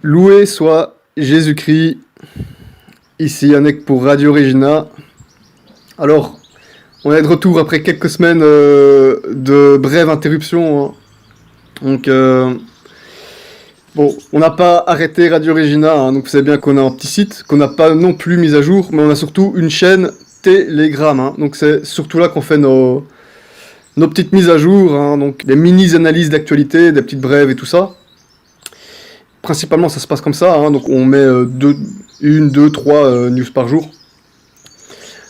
Loué soit Jésus-Christ, ici Yannick pour Radio Regina. Alors, on est de retour après quelques semaines de brève interruption, hein. Donc, bon, on n'a pas arrêté Radio Regina, hein, donc vous savez bien qu'on a un petit site, qu'on n'a pas non plus mis à jour, mais on a surtout une chaîne Telegram, hein. Donc c'est surtout là qu'on fait nos petites mises à jour, hein, donc des mini-analyses d'actualité, des petites brèves et tout ça. Principalement, ça se passe comme ça, hein, donc on met une, deux, trois news par jour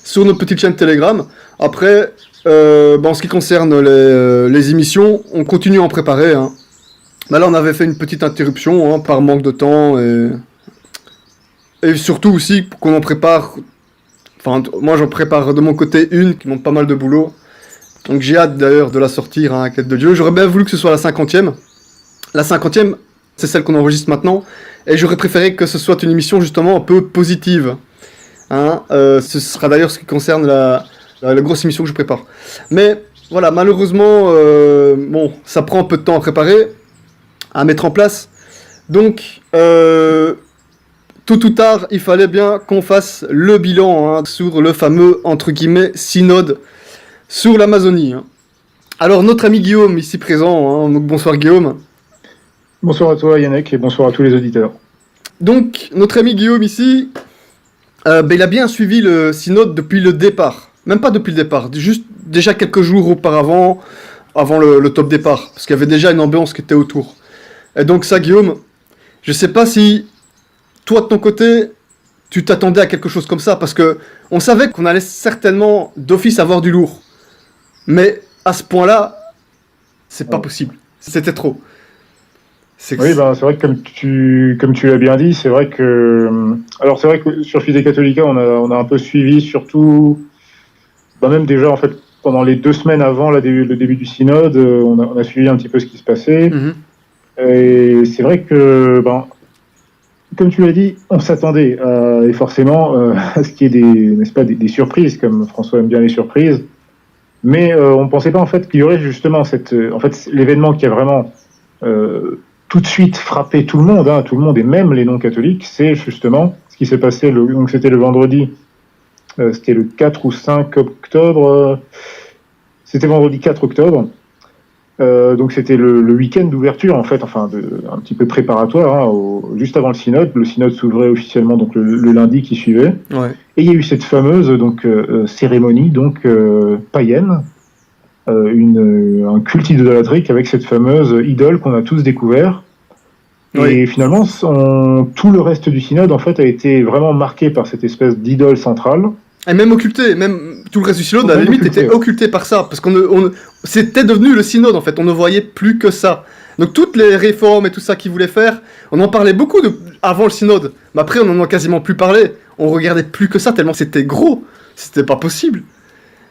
sur notre petite chaîne Telegram. Après, en ce qui concerne les émissions, on continue à en préparer, hein. Là, on avait fait une petite interruption, hein, par manque de temps et surtout aussi qu'on en prépare. Enfin, moi, j'en prépare de mon côté une qui monte pas mal de boulot. Donc j'ai hâte d'ailleurs de la sortir, hein, à quête de Dieu. J'aurais bien voulu que ce soit la 50e. La 50e, c'est celle qu'on enregistre maintenant. Et j'aurais préféré que ce soit une émission justement un peu positive, hein. Ce sera d'ailleurs ce qui concerne la grosse émission que je prépare. Mais voilà, malheureusement, bon, ça prend un peu de temps à préparer, à mettre en place. Donc, tôt ou tard, il fallait bien qu'on fasse le bilan, hein, sur le fameux, entre guillemets, synode sur l'Amazonie, hein. Alors, notre ami Guillaume, ici présent, hein, donc bonsoir Guillaume. Bonsoir à toi Yannick et bonsoir à tous les auditeurs. Donc, notre ami Guillaume ici, il a bien suivi le synode depuis le départ. Même pas depuis le départ, juste déjà quelques jours auparavant, avant le top départ, parce qu'il y avait déjà une ambiance qui était autour. Et donc ça, Guillaume, je sais pas si toi de ton côté, tu t'attendais à quelque chose comme ça, parce que on savait qu'on allait certainement d'office avoir du lourd. Mais à ce point-là, c'est pas possible. C'était trop. C'est vrai que comme tu l'as bien dit, c'est vrai que sur Fidei Catholica, on a un peu suivi, surtout, même déjà en fait pendant les 2 semaines avant le début du synode, on a suivi un petit peu ce qui se passait. Mm-hmm. Et c'est vrai que, comme tu l'as dit, on s'attendait et forcément à ce qu'il y ait des surprises, comme François aime bien les surprises. Mais on ne pensait pas en fait qu'il y aurait justement l'événement qui a vraiment tout de suite frappé tout le monde, hein, et même les non-catholiques, c'est justement ce qui s'est passé, donc c'était le vendredi, c'était le 4 ou 5 octobre, c'était vendredi 4 octobre, donc c'était le week-end d'ouverture en fait, un petit peu préparatoire, hein, juste avant le synode s'ouvrait officiellement donc le lundi qui suivait, Ouais. Et il y a eu cette fameuse cérémonie païenne, un culte idolâtrique avec cette fameuse idole qu'on a tous découvert. Oui. Et finalement, tout le reste du synode en fait a été vraiment marqué par cette espèce d'idole centrale. Et même occulté, même tout le reste du synode à la limite était occulté par ça, parce qu'on c'était devenu le synode en fait, on ne voyait plus que ça. Donc toutes les réformes et tout ça qu'ils voulaient faire, on en parlait beaucoup avant le synode, mais après on en a quasiment plus parlé, on regardait plus que ça tellement c'était gros, c'était pas possible.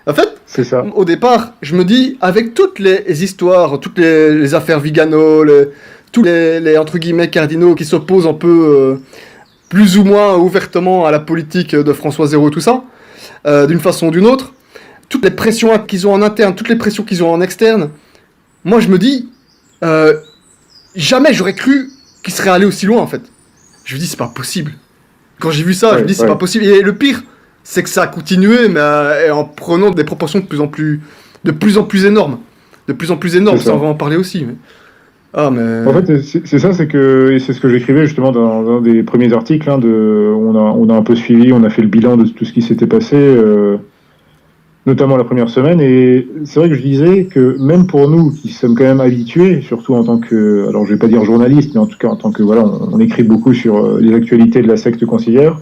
En fait, c'est ça. Au départ, je me dis, avec toutes les histoires, toutes les affaires Vigano, tous les entre guillemets cardinaux qui s'opposent un peu, plus ou moins ouvertement à la politique de François Zéro, tout ça, d'une façon ou d'une autre, toutes les pressions qu'ils ont en interne, toutes les pressions qu'ils ont en externe, moi je me dis, jamais j'aurais cru qu'ils seraient allés aussi loin en fait. Je me dis, c'est pas possible. Quand j'ai vu ça, je me dis, c'est pas possible. Et le pire, c'est que ça a continué, mais en prenant des proportions de plus en plus énormes. De plus en plus énormes, ça on va en parler aussi. Mais... Ah, mais... En fait, c'est ça, c'est ce que j'écrivais justement dans un des premiers articles, hein, on a un peu suivi, on a fait le bilan de tout ce qui s'était passé, notamment la première semaine, et c'est vrai que je disais que même pour nous, qui sommes quand même habitués, surtout en tant que, alors je vais pas dire journaliste, mais en tout cas en tant que, voilà, on écrit beaucoup sur les actualités de la secte conciliaire,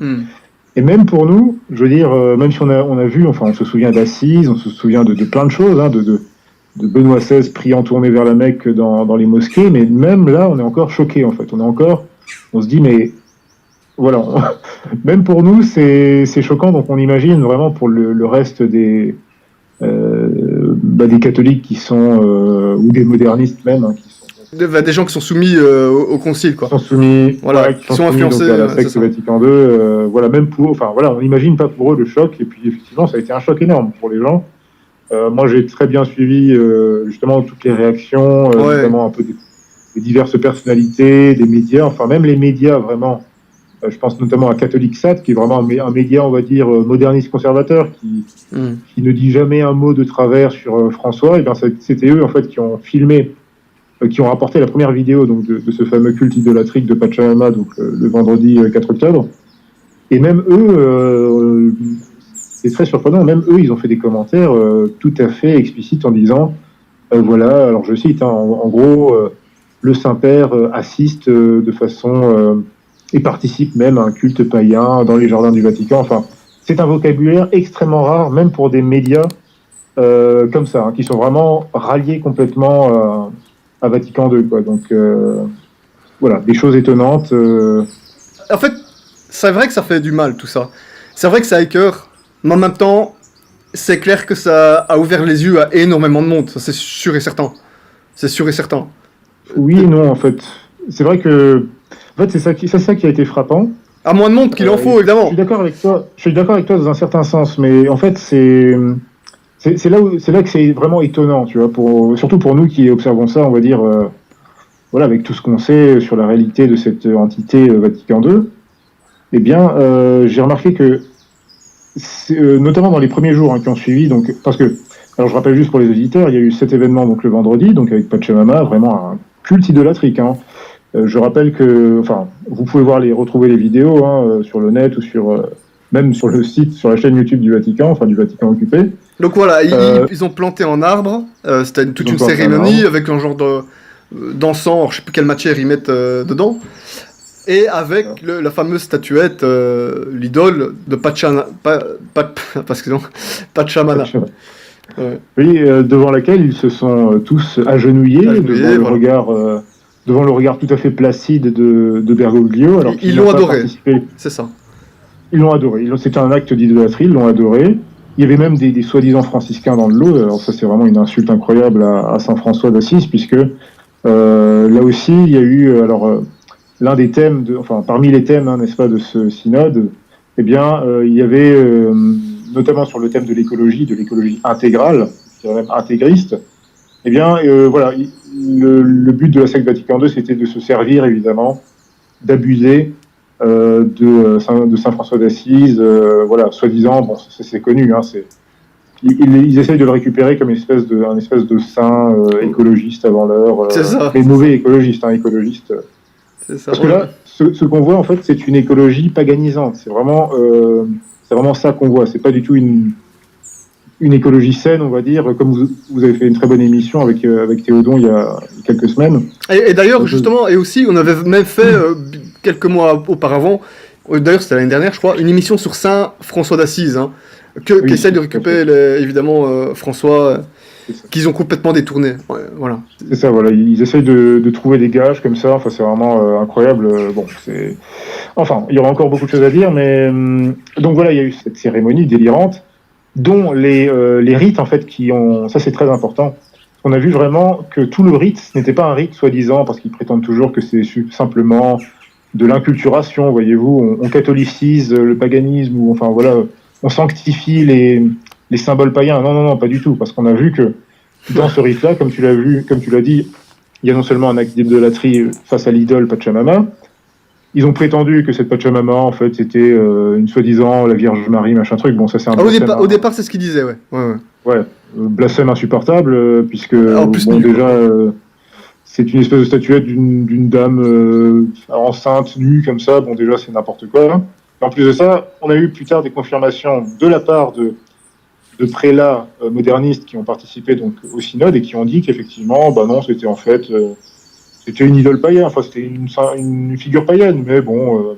et même pour nous, je veux dire, même si on a vu, enfin on se souvient d'Assise, on se souvient de plein de choses, hein, de Benoît XVI priant tourné vers la Mecque dans les mosquées, mais même là, on est encore choqués, en fait. On se dit, mais voilà, même pour nous, c'est choquant, donc on imagine vraiment pour le reste des catholiques qui sont, ou des modernistes même, hein, qui sont... Des gens qui sont soumis au concile, quoi. Qui sont soumis, voilà, qui sont influencés à la secte Vatican II, voilà, même on n'imagine pas pour eux le choc, et puis effectivement, ça a été un choc énorme pour les gens. Moi, j'ai très bien suivi justement toutes les réactions, notamment un peu diverses personnalités, des médias, enfin même les médias vraiment. Je pense notamment à CatholicSat, qui est vraiment un média, on va dire, moderniste conservateur, qui ne dit jamais un mot de travers sur François. Et bien, c'était eux, en fait, qui ont filmé, qui ont rapporté la première vidéo donc, de ce fameux culte idolâtrique de Pachamama, donc le vendredi 4 octobre. Et même eux, c'est très surprenant, même eux, ils ont fait des commentaires tout à fait explicites en disant, voilà, alors je cite, hein, en gros, le Saint-Père assiste de façon... et participe même à un culte païen dans les jardins du Vatican. Enfin, c'est un vocabulaire extrêmement rare, même pour des médias comme ça, hein, qui sont vraiment ralliés complètement à Vatican II, quoi. Donc, voilà, des choses étonnantes. En fait, c'est vrai que ça fait du mal, tout ça. C'est vrai que ça écœure, mais en même temps, c'est clair que ça a ouvert les yeux à énormément de monde, ça c'est sûr et certain. C'est sûr et certain. Oui et non, en fait. C'est vrai que... En fait, c'est ça qui a été frappant. À moins de monde qu'il en faut, évidemment. Je suis d'accord avec toi dans un certain sens, mais en fait, c'est là que c'est vraiment étonnant, tu vois, surtout pour nous qui observons ça, on va dire, voilà, avec tout ce qu'on sait sur la réalité de cette entité Vatican II. Eh bien, j'ai remarqué que, notamment dans les premiers jours, hein, qui ont suivi, donc, parce que, alors je rappelle juste pour les auditeurs, il y a eu cet événement donc le vendredi, donc avec Pachamama, vraiment un culte idolâtrique, hein. Je rappelle que, enfin, vous pouvez retrouver les vidéos hein, sur le net ou même sur le site, sur la chaîne YouTube du Vatican, enfin du Vatican occupé. Donc voilà, ils ont planté en arbre, c'était toute une cérémonie avec un genre d'encens, je sais plus quelle matière ils mettent dedans, et avec la fameuse statuette, l'idole de Pachamama. Ouais. Oui, devant laquelle ils se sont tous agenouillés devant le regard tout à fait placide de Bergoglio. Alors ils l'ont adoré, c'est ça. Ils l'ont adoré, c'était un acte d'idolâtrie, ils l'ont adoré. Il y avait même des soi-disant franciscains dans le lot, alors ça c'est vraiment une insulte incroyable à Saint François d'Assise, puisque là aussi il y a eu, l'un des thèmes, parmi les thèmes, hein, n'est-ce pas, de ce synode, eh bien il y avait, notamment sur le thème de l'écologie intégrale, je dirais même intégriste, eh bien voilà, le but de la secte Vatican II, c'était de se servir, évidemment, d'abuser de Saint François d'Assise, voilà, soi-disant, bon, c'est connu, hein, ils essayent de le récupérer comme un espèce de saint écologiste avant l'heure, mais mauvais écologiste, hein, écologiste. C'est ça. Parce que là, ce qu'on voit, en fait, c'est une écologie paganisante. C'est vraiment ça qu'on voit. C'est pas du tout une écologie saine, on va dire, comme vous avez fait une très bonne émission avec Théodon il y a quelques semaines. Et d'ailleurs, justement, et aussi, on avait même fait, quelques mois auparavant, d'ailleurs c'était l'année dernière, je crois, une émission sur Saint François d'Assise, hein, qui essaie de récupérer, évidemment, François, qu'ils ont complètement détourné. Ouais, voilà. C'est ça, voilà. Ils essayent de trouver des gages comme ça. Enfin, c'est vraiment incroyable. Bon, enfin, il y aura encore beaucoup de choses à dire, mais donc voilà, il y a eu cette cérémonie délirante, dont les rites, en fait, ça c'est très important. On a vu vraiment que tout le rite, ce n'était pas un rite soi-disant, parce qu'ils prétendent toujours que c'est simplement de l'inculturation, voyez-vous, on catholicise le paganisme, ou enfin voilà, on sanctifie les symboles païens. Non, pas du tout, parce qu'on a vu que dans ce rite-là, comme tu l'as dit, il y a non seulement un acte d'idolâtrie face à l'idole Pachamama. Ils ont prétendu que cette Pachamama, en fait, c'était une soi-disant la Vierge Marie, machin truc. Bon, ça c'est un blasphème. Au départ, c'est ce qu'ils disaient, ouais. Ouais, blasphème insupportable, puisque déjà, c'est une espèce de statuette d'une dame enceinte, nue, comme ça. Bon, déjà, c'est n'importe quoi. Et en plus de ça, on a eu plus tard des confirmations de la part de prélats modernistes qui ont participé donc au synode et qui ont dit qu'effectivement, bah non, c'était en fait... c'était une idole païenne, enfin c'était une figure païenne, mais bon,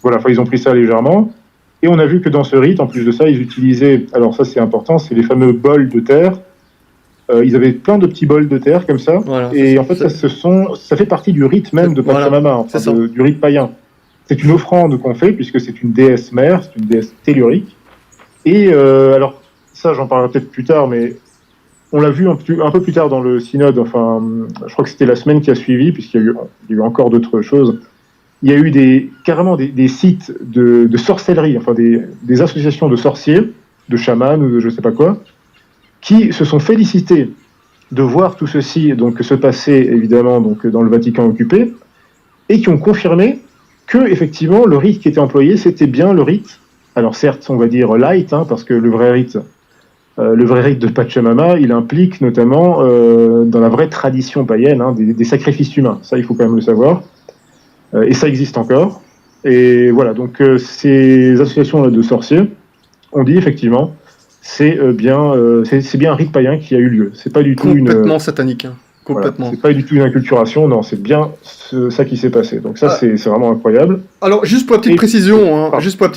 voilà, enfin ils ont pris ça légèrement. Et on a vu que dans ce rite, en plus de ça, ils utilisaient, alors ça c'est important, c'est les fameux bols de terre. Ils avaient plein de petits bols de terre comme ça, voilà, et en fait ça fait partie du rite même de Pachamama, enfin, du rite païen. C'est une offrande qu'on fait puisque c'est une déesse mère, c'est une déesse tellurique. Et alors ça j'en parlerai peut-être plus tard, mais on l'a vu un peu plus tard dans le synode, enfin, je crois que c'était la semaine qui a suivi, puisqu'il y a eu encore d'autres choses. Il y a eu carrément des sites de sorcellerie, enfin des associations de sorciers, de chamans ou de je sais pas quoi, qui se sont félicités de voir tout ceci donc se passer évidemment donc dans le Vatican occupé, et qui ont confirmé que effectivement le rite qui était employé c'était bien le rite. Alors certes, on va dire light, parce que le vrai rite de Pachamama, il implique notamment dans la vraie tradition païenne des sacrifices humains. Ça, il faut quand même le savoir. Et ça existe encore. Et voilà, donc ces associations de sorciers ont dit effectivement c'est bien un rite païen qui a eu lieu. C'est pas du tout complètement satanique. Complètement. Voilà, c'est pas du tout une inculturation, non, c'est bien ça qui s'est passé. Donc ça, c'est vraiment incroyable. Alors, juste pour la petite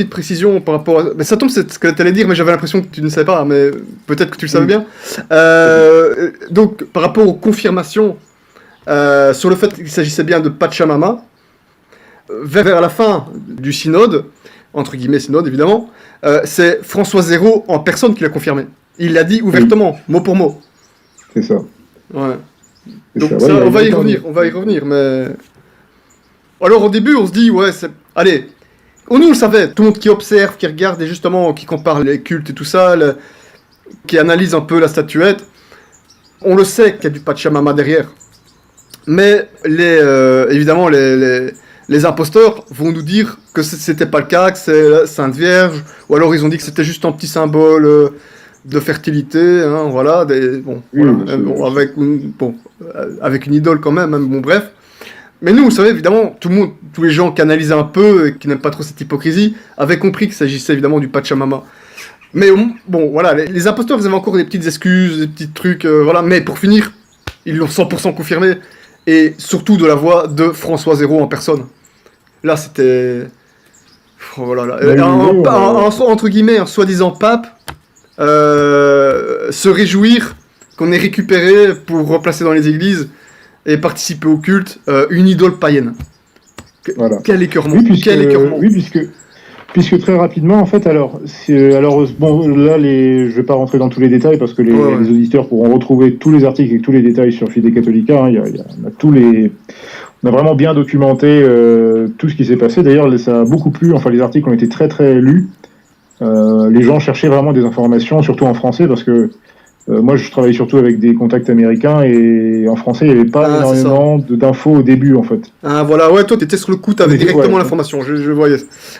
précision, par rapport à... Mais ça tombe, c'est ce que tu allais dire, mais j'avais l'impression que tu ne savais pas, mais peut-être que tu le savais bien. Donc, par rapport aux confirmations sur le fait qu'il s'agissait bien de Pachamama, vers la fin du synode, entre guillemets synode évidemment, c'est François Zéro en personne qui l'a confirmé. Il l'a dit ouvertement, mot pour mot. C'est ça. Ouais. Donc ça, on va y revenir, mais... Alors au début, on se dit, ouais, allez, nous on le savait, tout le monde qui observe, qui regarde et justement qui compare les cultes et tout ça, qui analyse un peu la statuette, on le sait qu'il y a du Pachamama derrière. Mais évidemment, les imposteurs vont nous dire que c'était pas le cas, que c'est la Sainte Vierge, ou alors ils ont dit que c'était juste un petit symbole... de fertilité, voilà, avec une idole quand même, bon bref. Mais nous, vous savez, évidemment, tous les gens qui analysent un peu et qui n'aiment pas trop cette hypocrisie, avaient compris qu'il s'agissait évidemment du Pachamama. Mais bon, voilà, les imposteurs, ils avaient encore des petites excuses, des petits trucs, voilà, mais pour finir, ils l'ont 100% confirmé, et surtout de la voix de François Zéro en personne. Là, c'était... Voilà, entre guillemets, un soi-disant pape, se réjouir qu'on ait récupéré pour replacer dans les églises et participer au culte une idole païenne. Voilà. Quel écœurement. Oui, puisque très rapidement, en fait, alors bon, là, je vais pas rentrer dans tous les détails parce que les auditeurs pourront retrouver tous les articles et tous les détails sur Fide Catholica. On a vraiment bien documenté tout ce qui s'est passé. D'ailleurs, ça a beaucoup plu. Enfin, les articles ont été très très lus. Les gens cherchaient vraiment des informations, surtout en français, parce que moi je travaillais surtout avec des contacts américains et en français il n'y avait pas énormément d'infos au début en fait. Ah voilà, ouais, toi t'étais sur le coup, t'avais directement l'information, je voyais.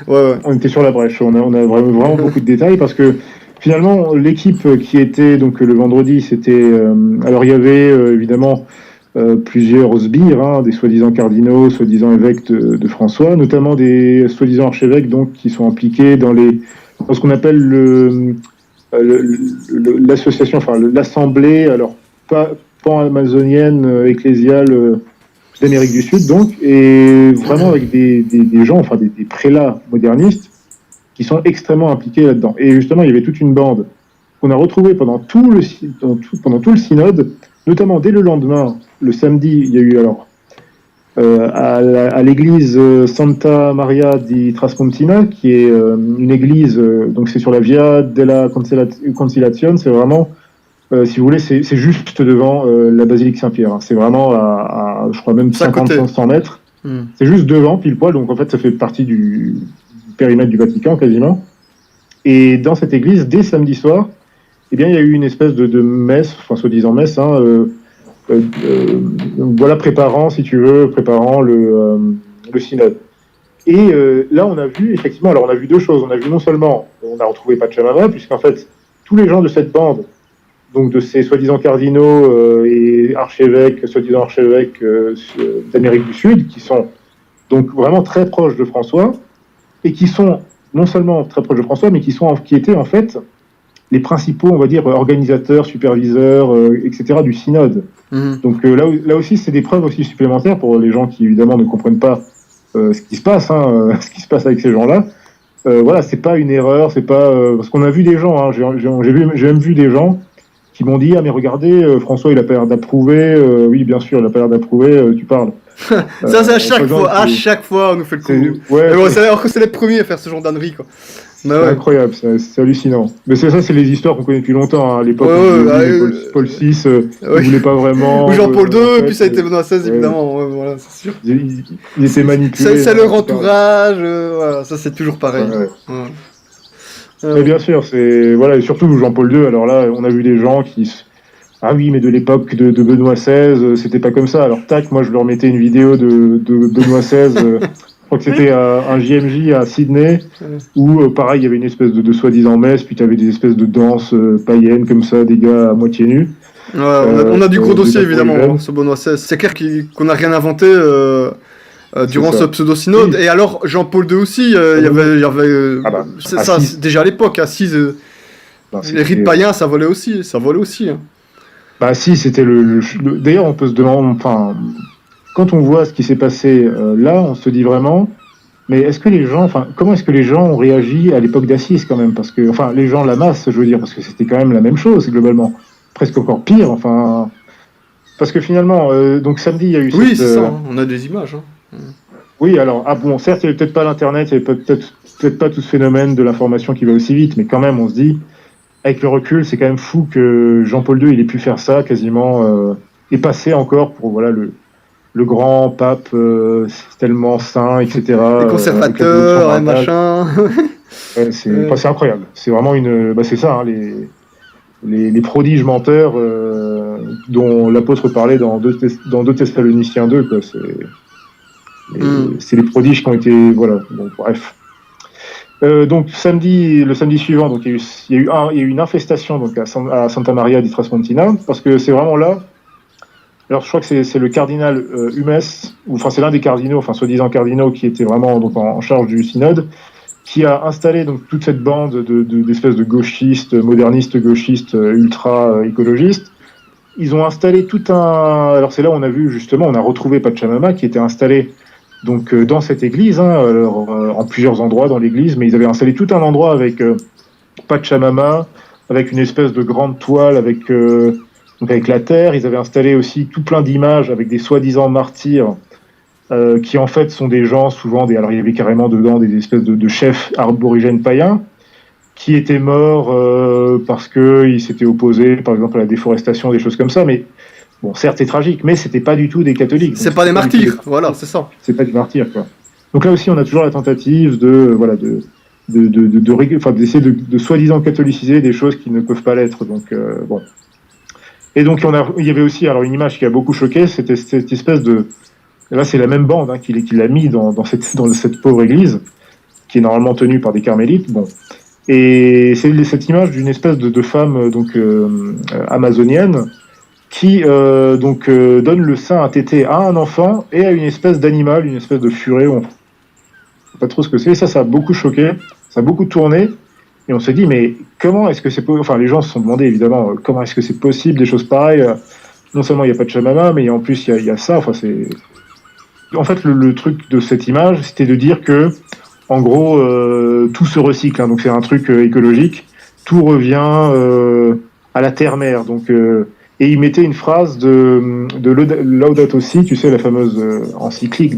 Ouais. On était sur la brèche, on a vraiment beaucoup de détails parce que finalement l'équipe qui était donc le vendredi, c'était alors il y avait évidemment plusieurs sbires, des soi-disant cardinaux, soi-disant évêques de François, notamment des soi-disant archevêques donc qui sont impliqués dans ce qu'on appelle l'association, enfin l'assemblée, alors pas pan-amazonienne ecclésiale d'Amérique du Sud, donc, et vraiment avec des gens, enfin des prélats modernistes qui sont extrêmement impliqués là-dedans. Et justement, il y avait toute une bande qu'on a retrouvée pendant tout le synode, notamment dès le lendemain, le samedi, il y a eu alors à l'église Santa Maria di Traspontina, qui est une église, donc c'est sur la Via della Conciliazione, c'est vraiment, si vous voulez, c'est juste devant la basilique Saint-Pierre. C'est vraiment à je crois même 50-100 mètres. C'est juste devant, pile poil, donc en fait ça fait partie du périmètre du Vatican quasiment. Et dans cette église, dès samedi soir, eh bien, il y a eu une espèce de messe, enfin soi-disant messe, voilà, préparant le synode. Et là, on a vu, effectivement, alors on a vu deux choses. On a vu non seulement, on a retrouvé Pachamama, puisqu'en fait, tous les gens de cette bande, donc de ces soi-disant cardinaux et soi-disant archevêques d'Amérique du Sud, qui sont donc vraiment très proches de François, et qui sont non seulement très proches de François, mais qui étaient en fait les principaux, on va dire, organisateurs, superviseurs, etc. du synode. Donc là aussi, c'est des preuves aussi supplémentaires pour les gens qui évidemment ne comprennent pas ce qui se passe, ce qui se passe avec ces gens-là. Voilà, c'est pas une erreur, c'est pas parce qu'on a vu des gens, j'ai même vu des gens qui m'ont dit mais regardez, François il a pas l'air d'approuver. Oui, bien sûr, il a pas l'air d'approuver. Tu parles. Ça c'est à chaque fois on nous fait le coup. Alors que c'est les premiers à faire ce genre d'ânerie quoi. C'est incroyable, c'est hallucinant. Mais c'est les histoires qu'on connaît depuis longtemps. À l'époque, Paul VI, il voulait pas vraiment. Ou Jean-Paul II, puis ça a été Benoît XVI, évidemment. Ouais, c'est sûr. Il était manipulé. C'est leur entourage, voilà, ça c'est toujours pareil. Mais bien sûr, voilà, et surtout Jean-Paul II. Alors là, on a vu des gens qui ah oui, mais de l'époque de Benoît XVI, c'était pas comme ça. Alors tac, moi je leur mettais une vidéo de Benoît XVI. Je crois que c'était un JMJ à Sydney où pareil, il y avait une espèce de soi-disant messe, puis tu avais des espèces de danses païennes comme ça, des gars à moitié nus. Ouais, on a du gros dossier des évidemment, jeunes. ce Benoît XVI. C'est clair qu'on n'a rien inventé durant C'est ce ça. pseudo-synode. Oui. Et alors, Jean-Paul II aussi, il y avait Ah bah, c'est à ça, six. déjà à l'époque, à 6, Ben, les rites c'était, païens, ça volait aussi. Ça volait aussi, hein. bah si, c'était D'ailleurs, on peut se demander, enfin, quand on voit ce qui s'est passé là, on se dit vraiment, mais est-ce que les gens, enfin, comment est-ce que les gens ont réagi à l'époque d'Assise quand même? Parce que, enfin, les gens, la masse, je veux dire, parce que c'était quand même la même chose globalement, presque encore pire, enfin, parce que finalement, donc samedi, il y a eu Oui, cette, c'est ça, hein, on a des images, hein. oui, alors, ah bon, certes, il n'y avait peut-être pas l'Internet, il n'y avait peut-être pas tout ce phénomène de l'information qui va aussi vite, mais quand même, on se dit, avec le recul, c'est quand même fou que Jean-Paul II, il ait pu faire ça quasiment, et passer encore pour, voilà, le grand pape tellement saint, etc., Les avec la dévotion conservateurs, et mariale. machin. Ouais, enfin, c'est incroyable. C'est vraiment bah, c'est ça, hein, les prodiges menteurs dont l'apôtre parlait dans 2 Thessaloniciens 2, quoi. Hmm. C'est les prodiges qui ont été, voilà. Donc, bref. Donc le samedi suivant, donc il y a eu une infestation donc à Santa Maria di Traspontina, parce que c'est vraiment là. Alors je crois que c'est le cardinal Humes, ou enfin c'est l'un des cardinaux, enfin soi-disant cardinaux qui était vraiment donc en charge du synode, qui a installé donc toute cette bande d'espèces de gauchistes, modernistes gauchistes, ultra écologistes. Ils ont installé tout un. Alors c'est là où on a vu justement, on a retrouvé Pachamama qui était installé donc dans cette église, hein, alors, en plusieurs endroits dans l'église, mais ils avaient installé tout un endroit avec Pachamama, avec une espèce de grande toile donc avec la terre. Ils avaient installé aussi tout plein d'images avec des soi-disant martyrs qui en fait sont des gens souvent alors il y avait carrément dedans des espèces de chefs aborigènes païens qui étaient morts parce qu'ils s'étaient opposés par exemple à la déforestation, des choses comme ça, mais bon, certes c'est tragique, mais c'était pas du tout des catholiques, donc C'est pas c'était des pas du tout des martyrs, voilà, martyrs. c'est ça. C'est pas du martyr, quoi. Donc là aussi on a toujours la tentative voilà enfin, d'essayer de soi-disant catholiciser des choses qui ne peuvent pas l'être, donc bon. Et donc il y avait aussi alors une image qui a beaucoup choqué, c'était cette espèce de. Là, c'est la même bande hein, qui l'a mis dans cette pauvre église, qui est normalement tenue par des carmélites. Bon. Et c'est cette image d'une espèce de femme amazonienne qui donne le sein à téter à un enfant et à une espèce d'animal, une espèce de furet, on ne sait pas trop ce que c'est. Et ça a beaucoup choqué, ça a beaucoup tourné. Et on s'est dit, mais comment est-ce que c'est possible? Enfin, les gens se sont demandé, évidemment, comment est-ce que c'est possible, des choses pareilles. Non seulement il n'y a pas de chamama, mais en plus il y a ça. Enfin, c'est. En fait, le truc de cette image, c'était de dire que, en gros, tout se recycle. Hein, donc c'est un truc écologique. Tout revient à la terre-mère. Donc, et il mettait une phrase de Laudato Si, tu sais, la fameuse encyclique,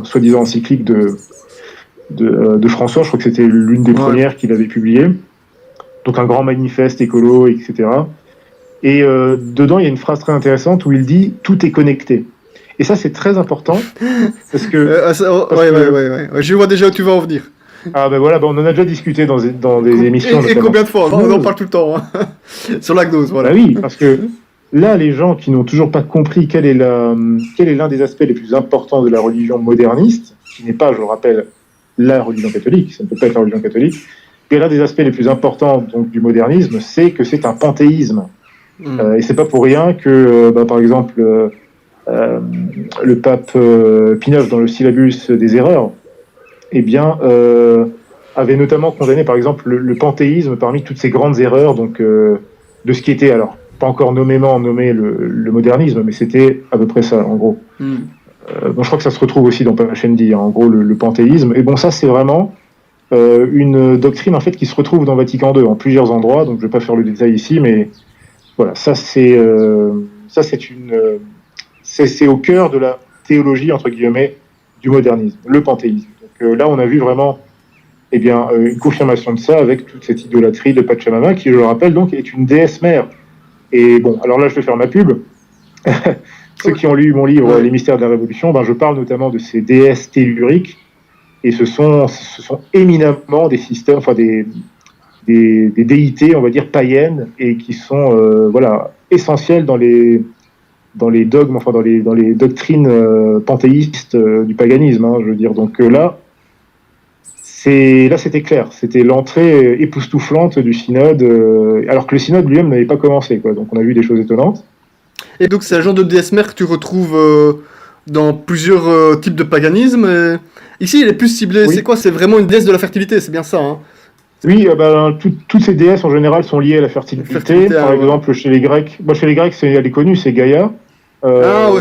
soi-disant encyclique de François. Je crois que c'était l'une des Ouais. premières qu'il avait publiées. Donc un grand manifeste écolo, etc. Et dedans, il y a une phrase très intéressante où il dit « Tout est connecté ». Et ça, c'est très important parce que. Ouais. Je vois déjà où tu vas en venir. Ah ben voilà, on en a déjà discuté dans des émissions. Et Notamment. combien de fois? On en parle tout le temps, hein. Sur la gnose, voilà. Bah oui, parce que là, les gens qui n'ont toujours pas compris quel est l'un des aspects les plus importants de la religion moderniste, qui n'est pas, je le rappelle, la religion catholique, ça ne peut pas être la religion catholique, et l'un des aspects les plus importants donc, du modernisme, c'est que c'est un panthéisme. Et c'est pas pour rien que, par exemple, le pape Pinoche, dans le syllabus des erreurs, eh bien, avait notamment condamné, par exemple, le panthéisme parmi toutes ces grandes erreurs donc, de ce qui était, alors, pas encore nommément nommé le modernisme, mais c'était à peu près ça, en gros. Bon, je crois que ça se retrouve aussi dans Pachendi, hein, en gros, le panthéisme. Et bon, ça, c'est vraiment une doctrine, en fait, qui se retrouve dans Vatican II, en plusieurs endroits, donc je ne vais pas faire le détail ici, mais voilà, ça, c'est c'est au cœur de la théologie, entre guillemets, du modernisme, le panthéisme. Donc là, on a vu vraiment une confirmation de ça avec toute cette idolâtrie de Pachamama, qui, je le rappelle, donc, est une déesse mère. Et bon, alors là, je vais faire ma pub. Ceux qui ont lu mon livre Les mystères de la Révolution, je parle notamment de ces déesses telluriques, et ce sont éminemment des systèmes, enfin des déités, on va dire, païennes, et qui sont essentiel dans les dogmes, enfin dans les doctrines panthéistes du paganisme. Je veux dire. Donc là, c'était clair. C'était l'entrée époustouflante du synode, alors que le synode lui-même n'avait pas commencé. Donc on a vu des choses étonnantes. Et donc c'est un genre de déesse mère que tu retrouves dans plusieurs types de paganisme. Ici, il est plus ciblé. Oui. C'est quoi? C'est vraiment une déesse de la fertilité, c'est bien ça, hein? Oui, toutes ces déesses en général sont liées à la fertilité. Par exemple, chez les Grecs, elle est connue, c'est Gaïa. Par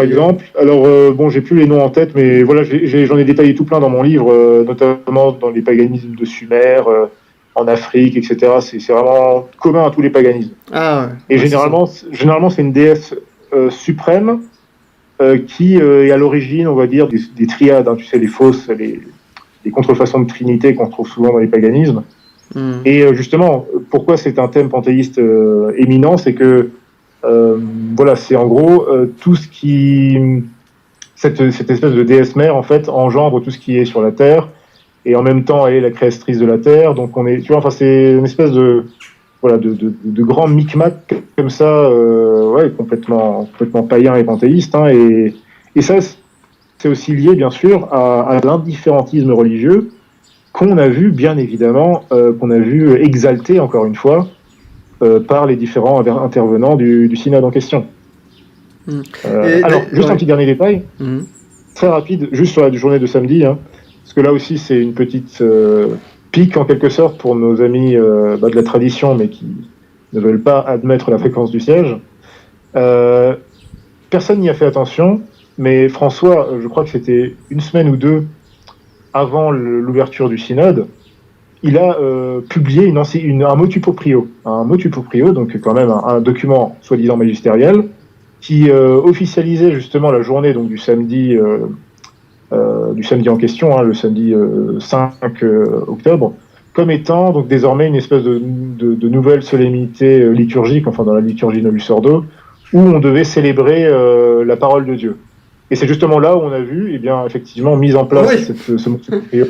exemple. Alors, j'ai plus les noms en tête, mais voilà, j'en ai détaillé tout plein dans mon livre, notamment dans les paganismes de Sumer, en Afrique, etc. C'est vraiment commun à tous les paganismes. Et généralement, c'est une déesse suprême qui est à l'origine, on va dire, des triades, tu sais, les fausses, les contrefaçons de Trinité qu'on trouve souvent dans les paganismes. Et justement, pourquoi c'est un thème panthéiste éminent, c'est que c'est en gros tout ce qui... Cette espèce de déesse mère, en fait, engendre tout ce qui est sur la Terre, et en même temps, elle est la créatrice de la Terre, donc c'est une espèce de grands micmacs comme ça, complètement païen et panthéiste, et ça, c'est aussi lié, bien sûr, à l'indifférentisme religieux qu'on a vu, bien évidemment, exalté, encore une fois, par les différents intervenants du synode en question. Un petit dernier détail, très rapide, juste sur la journée de samedi, parce que là aussi, c'est une petite pique, en quelque sorte, pour nos amis de la tradition, mais qui ne veulent pas admettre la fréquence du siège. Personne n'y a fait attention, mais François, je crois que c'était une semaine ou deux avant l'ouverture du synode, il a publié un motu proprio. Un motu proprio, donc quand même un document soi-disant magistériel, qui officialisait justement la journée donc, du samedi en question, le samedi 5 octobre, comme étant donc désormais une espèce de nouvelle solennité liturgique, enfin dans la liturgie Novus Ordo, où on devait célébrer la parole de Dieu. Et c'est justement là où on a vu, effectivement, mise en place ce motu proprio,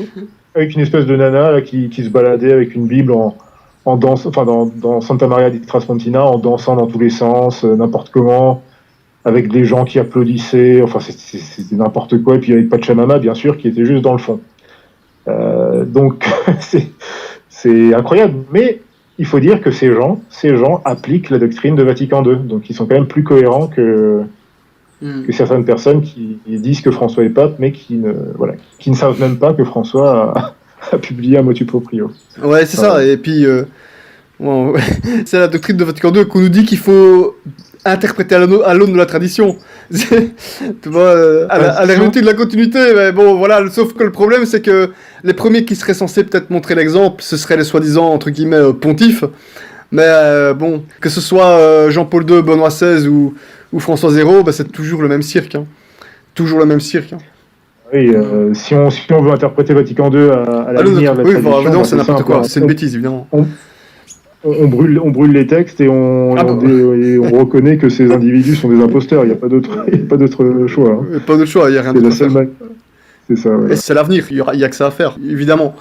avec une espèce de nana là, qui se baladait avec une Bible en danse, enfin dans Santa Maria di Traspontina, en dansant dans tous les sens, n'importe comment, avec des gens qui applaudissaient, enfin c'était n'importe quoi, et puis avec Pachamama, bien sûr, qui était juste dans le fond. Donc c'est incroyable, mais il faut dire que ces gens appliquent la doctrine de Vatican II, donc ils sont quand même plus cohérents que certaines personnes qui disent que François est pape, mais qui ne savent même pas que François a publié un motu proprio. Ouais, c'est ça, et puis c'est la doctrine de Vatican II qu'on nous dit qu'il faut interpréter à l'aune de la tradition. Tu vois, à la réalité de la continuité, mais bon, voilà, sauf que le problème, c'est que les premiers qui seraient censés peut-être montrer l'exemple, ce seraient les soi-disant, entre guillemets, pontifs, mais que ce soit Jean-Paul II, Benoît XVI ou François Zéro, c'est toujours le même cirque. Toujours le même cirque. Oui, si on veut interpréter Vatican II à la lumière de la tradition... Non, c'est n'importe quoi, c'est une bêtise, évidemment. On brûle les textes et on reconnaît que ces individus sont des imposteurs. Il n'y a pas d'autre choix. Il n'y a pas d'autre choix, il n'y a rien d'autre à faire. C'est ça, ouais. Et c'est l'avenir, il n'y a que ça à faire, évidemment.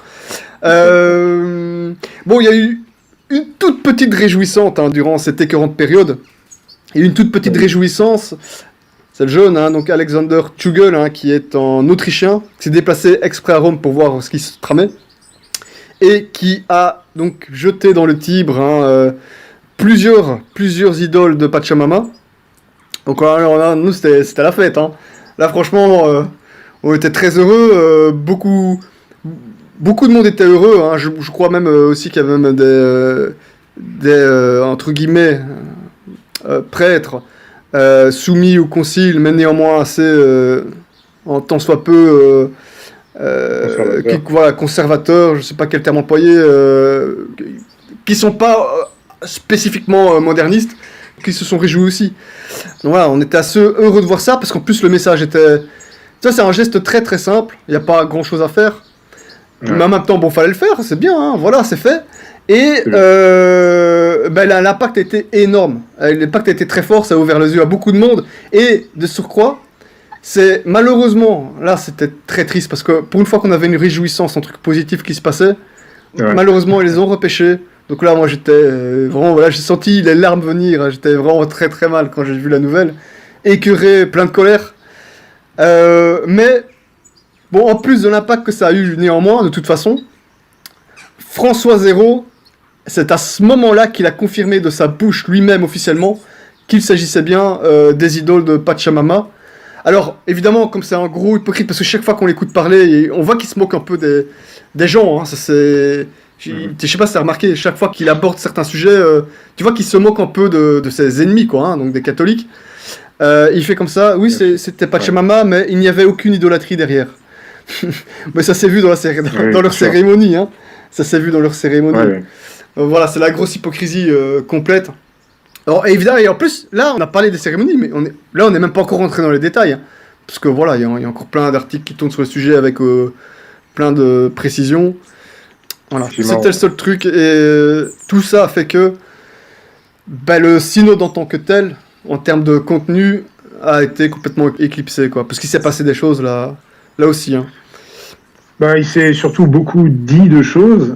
Il y a eu une toute petite réjouissante durant cette écœurante période. Il y a eu une toute petite réjouissance. C'est le jeune, donc Alexander Tschugel, qui est en autrichien, qui s'est déplacé exprès à Rome pour voir ce qui se tramait. Et qui a donc jeté dans le Tibre plusieurs idoles de Pachamama. Donc nous, c'était la fête. Là, franchement, on était très heureux. Beaucoup de monde était heureux. Je crois même aussi qu'il y avait même des entre guillemets, prêtres soumis au concile, mais néanmoins assez, en tant soit peu... conservateurs, je sais pas quel terme employer, qui sont pas spécifiquement modernistes, qui se sont réjouis aussi. Donc voilà, on était assez heureux de voir ça, parce qu'en plus le message était... Ça, c'est un geste très très simple, il n'y a pas grand chose à faire, mais en même temps, fallait le faire, c'est bien, voilà, c'est fait. Et l'impact a été énorme, l'impact a été très fort, ça a ouvert les yeux à beaucoup de monde, et de surcroît, c'est malheureusement, là c'était très triste parce que pour une fois qu'on avait une réjouissance, un truc positif qui se passait, malheureusement ils les ont repêchés Donc là, moi, j'étais vraiment, voilà, j'ai senti les larmes venir. Hein. J'étais vraiment très très mal quand j'ai vu la nouvelle. Écœuré, plein de colère. Mais, bon, en plus de l'impact que ça a eu néanmoins, de toute façon, François Zéro, c'est à ce moment-là qu'il a confirmé de sa bouche lui-même officiellement qu'il s'agissait bien des idoles de Pachamama. Alors, évidemment, comme c'est un gros hypocrite, parce que chaque fois qu'on l'écoute parler, on voit qu'il se moque un peu des gens. Hein, ça, c'est... Je sais pas si t'as remarqué, chaque fois qu'il aborde certains sujets, tu vois qu'il se moque un peu de ses ennemis, quoi, hein, donc des catholiques. Il fait comme ça, oui, c'était Pachamama, mais il n'y avait aucune idolâtrie derrière. Mais ça s'est vu dans leur cérémonie. Hein. Ça s'est vu dans leur cérémonie. Ouais. Voilà, c'est la grosse hypocrisie complète. Alors, évidemment, et en plus, là, on a parlé des cérémonies, mais on n'est même pas encore rentré dans les détails. Hein, parce que voilà, il y a encore plein d'articles qui tournent sur le sujet avec plein de précisions. Voilà, c'était le seul truc. Et tout ça a fait que le synode en tant que tel, en termes de contenu, a été complètement éclipsé. Quoi, parce qu'il s'est passé des choses là aussi. Hein. Il s'est surtout beaucoup dit de choses.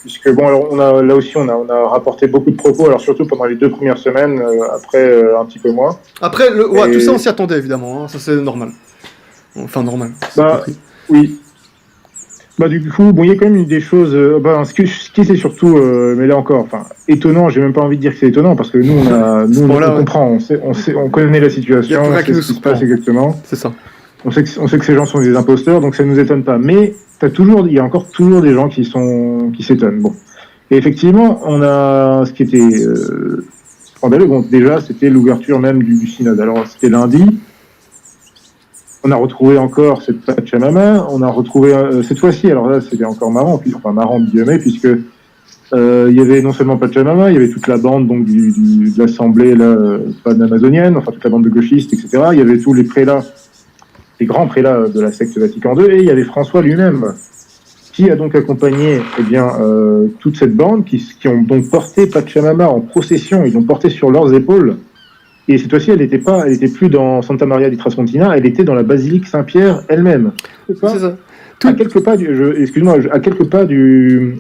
Puisque bon, alors on a rapporté beaucoup de propos, alors surtout pendant les 2 premières semaines, après un petit peu moins. Après, tout ça on s'y attendait évidemment, hein, ça c'est normal. Enfin normal. Oui. Du coup, bon, il y a quand même des choses. Ce qui c'est surtout, mais là encore, étonnant. J'ai même pas envie de dire que c'est étonnant parce que nous on comprend, on connaît la situation, on sait ce qui se passe exactement. C'est ça. On sait que ces gens sont des imposteurs, donc ça ne nous étonne pas. Mais il y a encore toujours des gens qui s'étonnent. Bon. Et effectivement, on a ce qui était scandaleux. Bon, déjà, c'était l'ouverture même du synode. Alors, c'était lundi. On a retrouvé encore cette Pachamama. On a retrouvé cette fois-ci. Alors là, c'était encore marrant, marrant de guillemets, puisque il y avait non seulement Pachamama, il y avait toute la bande donc de l'assemblée panamazonienne, toute la bande de gauchistes, etc. Il y avait tous les prélats. Les grands prélats de la secte Vatican II, et il y avait François lui-même, qui a donc accompagné toute cette bande, qui ont donc porté Pachamama en procession, ils l'ont porté sur leurs épaules, et cette fois-ci, elle était plus dans Santa Maria di Traspontina, elle était dans la basilique Saint-Pierre elle-même. C'est ça. À quelques pas du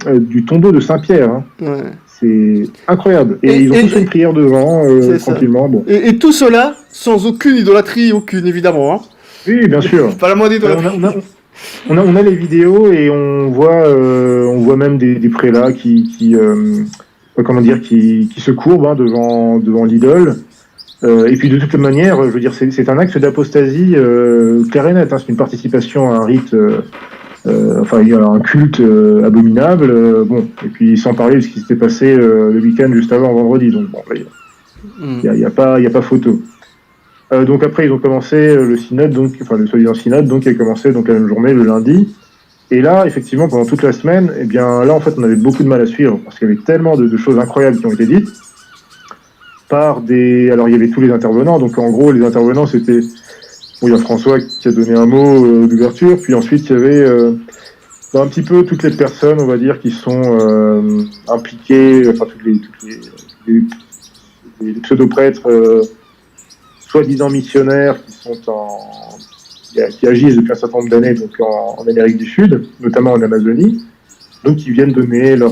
tombeau de Saint-Pierre. Hein. Ouais. C'est incroyable. Et ils ont tous fait une prière devant, tranquillement. Bon. Et tout cela, sans aucune idolâtrie, évidemment. Hein. Oui, bien sûr. Pas la moindre idolâtrie. On a les vidéos et on voit même des prélats qui se courbent devant l'idole. Et puis de toute manière, je veux dire, c'est un acte d'apostasie clair et net. Hein, c'est une participation à un rite, il y a un culte abominable. Et puis sans parler de ce qui s'était passé le week-end juste avant, vendredi. Donc il n'y a pas photo. Donc après, ils ont commencé le synode, le soi-disant synode, qui a commencé la même journée, le lundi. Et là, effectivement, pendant toute la semaine, en fait, on avait beaucoup de mal à suivre, parce qu'il y avait tellement de choses incroyables qui ont été dites alors, il y avait tous les intervenants, donc en gros, les intervenants, c'était... Bon, il y a François qui a donné un mot d'ouverture, puis ensuite, il y avait un petit peu toutes les personnes, on va dire, qui sont impliquées, les pseudo-prêtres... soi-disant missionnaires qui agissent depuis un certain nombre d'années en Amérique du Sud, notamment en Amazonie, donc qui viennent donner leur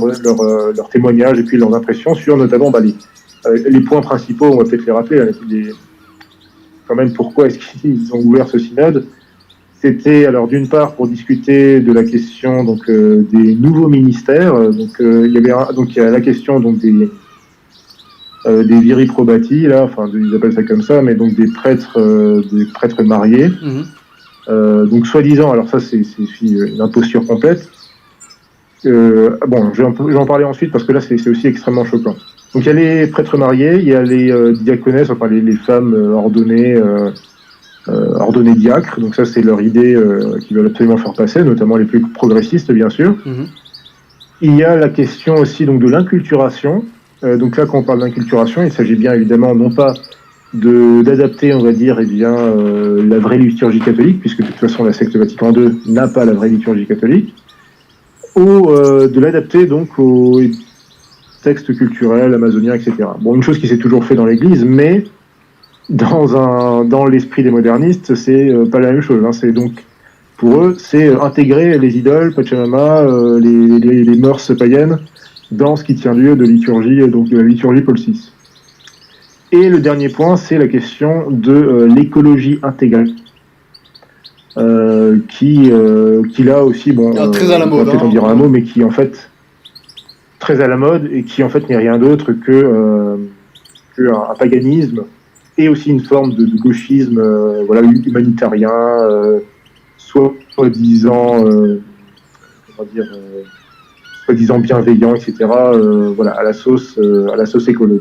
témoignages et puis leurs impressions sur notamment les points principaux, on va peut-être les rappeler, quand même pourquoi est-ce qu'ils ont ouvert ce synode. C'était alors d'une part pour discuter de la question des nouveaux ministères, il y a la question des viri probati, là, ils appellent ça comme ça, mais donc des prêtres mariés. Donc soi-disant, alors ça c'est une imposture complète. Je vais en parler ensuite parce que là c'est aussi extrêmement choquant. Donc il y a les prêtres mariés, il y a les diaconesses, les femmes ordonnées diacres. Donc ça c'est leur idée qu'ils veulent absolument faire passer, notamment les plus progressistes bien sûr. Il y a la question aussi de l'inculturation. Donc là, quand on parle d'inculturation, il s'agit bien évidemment non pas d'adapter, on va dire, la vraie liturgie catholique, puisque de toute façon la secte Vatican II n'a pas la vraie liturgie catholique, ou de l'adapter donc aux textes culturels amazoniens, etc. Bon, une chose qui s'est toujours fait dans l'Église, mais dans l'esprit des modernistes, c'est pas la même chose. Hein. C'est donc pour eux, c'est intégrer les idoles, Pachamama, les mœurs païennes dans ce qui tient lieu de liturgie, donc de la liturgie Paul VI. Et le dernier point, c'est la question de l'écologie intégrée, qui là aussi, très à la mode, peut-être en dire un mot, mais qui en fait très à la mode et qui en fait n'est rien d'autre que un paganisme et aussi une forme de gauchisme, humanitarien, soi-disant bienveillant, etc. À la sauce écolo.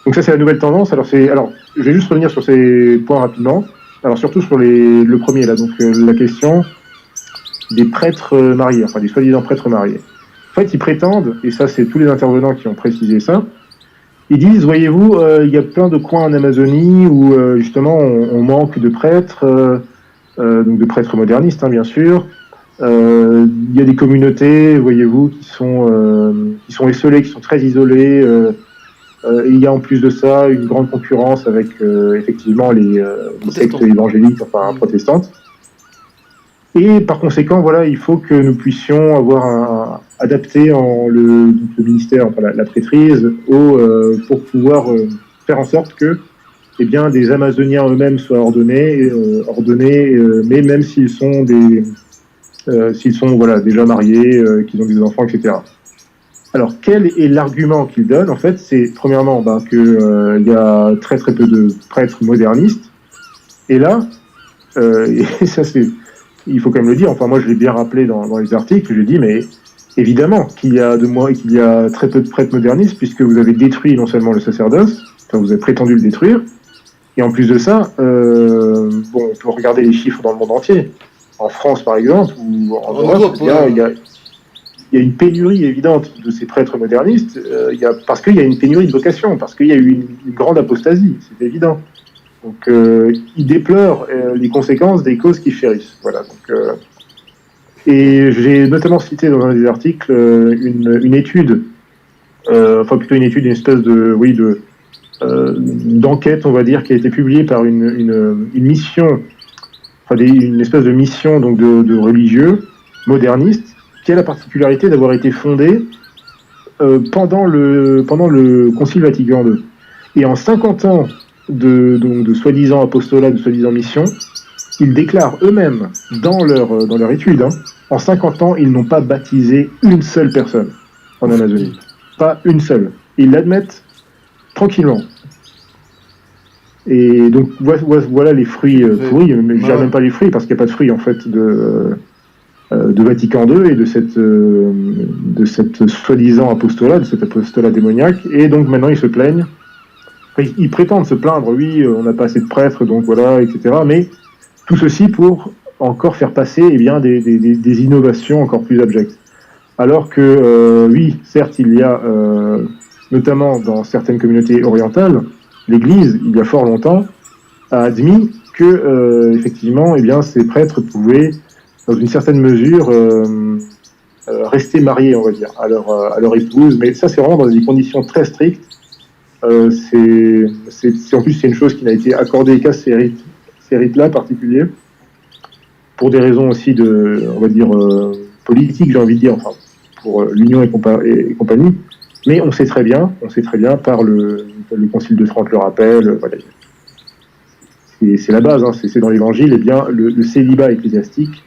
Donc ça c'est la nouvelle tendance. Alors je vais juste revenir sur ces points rapidement. Alors surtout sur le premier là, donc la question des prêtres mariés, enfin des soi-disant prêtres mariés. En fait, ils prétendent, et ça c'est tous les intervenants qui ont précisé ça, ils disent, voyez-vous, il y a plein de coins en Amazonie où justement on manque de prêtres, donc de prêtres modernistes, bien sûr. Il y a des communautés, voyez-vous, qui sont esselées, qui sont très isolées. Et il y a en plus de ça une grande concurrence avec effectivement les sectes évangéliques, enfin protestantes. Et par conséquent, il faut que nous puissions avoir adapté le ministère, la prêtrise, pour pouvoir faire en sorte que des Amazoniens eux-mêmes soient ordonnés, mais même s'ils sont déjà mariés, qu'ils ont des enfants, etc. Alors, quel est l'argument qu'ils donnent? En fait, c'est premièrement qu'il y a très très peu de prêtres modernistes. Et là, et ça il faut quand même le dire, moi je l'ai bien rappelé dans les articles, j'ai dit, mais évidemment qu'il y a très peu de prêtres modernistes, puisque vous avez détruit non seulement le sacerdoce, vous avez prétendu le détruire, et en plus de ça, on peut regarder les chiffres dans le monde entier. En France, par exemple, ou en Europe, il y a une pénurie évidente de ces prêtres modernistes, parce qu'il y a une pénurie de vocation, parce qu'il y a eu une grande apostasie, c'est évident. Donc, ils déplorent les conséquences des causes qui chérissent. Et j'ai notamment cité dans un des articles une étude, une espèce d'enquête, on va dire, qui a été publiée par une mission, une espèce de mission donc de religieux modernistes, qui a la particularité d'avoir été fondée pendant le Concile Vatican II. Et en 50 ans de soi-disant apostolat, de soi-disant mission, ils déclarent eux-mêmes dans leur étude, en 50 ans, ils n'ont pas baptisé une seule personne en Amazonie. Pas une seule. Ils l'admettent tranquillement. Et donc, voilà les fruits pourris. Mais je dirais même pas les fruits, parce qu'il n'y a pas de fruits, en fait, de Vatican II et de cette soi-disant apostolat, de cet apostolat démoniaque. Et donc, maintenant, ils se plaignent. Ils prétendent se plaindre, oui, on n'a pas assez de prêtres, donc voilà, etc. Mais tout ceci pour encore faire passer des innovations encore plus abjectes. Alors que, oui, certes, il y a, notamment dans certaines communautés orientales, l'Église, il y a fort longtemps, a admis que, effectivement, ces prêtres pouvaient, dans une certaine mesure, rester mariés, on va dire, à leur épouse. Mais ça, c'est vraiment dans des conditions très strictes. En plus, c'est une chose qui n'a été accordée qu'à ces rites-là particuliers, pour des raisons aussi politiques, j'ai envie de dire, pour l'Union et compagnie. Mais on sait très bien, par le Concile de Trente le rappelle, c'est la base, c'est dans l'Évangile, le célibat ecclésiastique,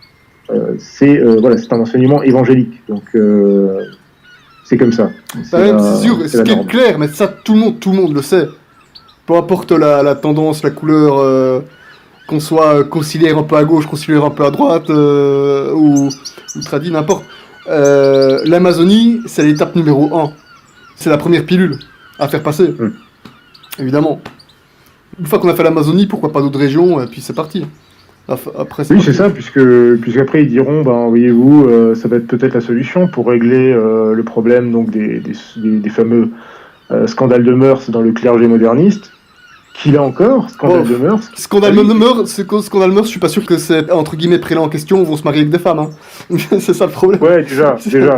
c'est un enseignement évangélique. Donc, c'est comme ça. C'est sûr, ce qui est clair, mais ça, tout le monde le sait. Peu importe la tendance, la couleur, qu'on soit conciliaire un peu à gauche, conciliaire un peu à droite, ou tradit, n'importe. L'Amazonie, c'est l'étape numéro 1. C'est la première pilule à faire passer. Évidemment. Une fois qu'on a fait l'Amazonie, pourquoi pas d'autres régions, et puis c'est parti. Après, c'est ça, puisqu'après ils diront, voyez-vous, ça va être peut-être la solution pour régler le problème donc des fameux scandales de mœurs dans le clergé moderniste. Qui là encore, scandale de mœurs. Scandale de mœurs, je suis pas sûr que c'est entre guillemets prélats en question vont se marier avec des femmes. C'est ça le problème. Ouais, déjà.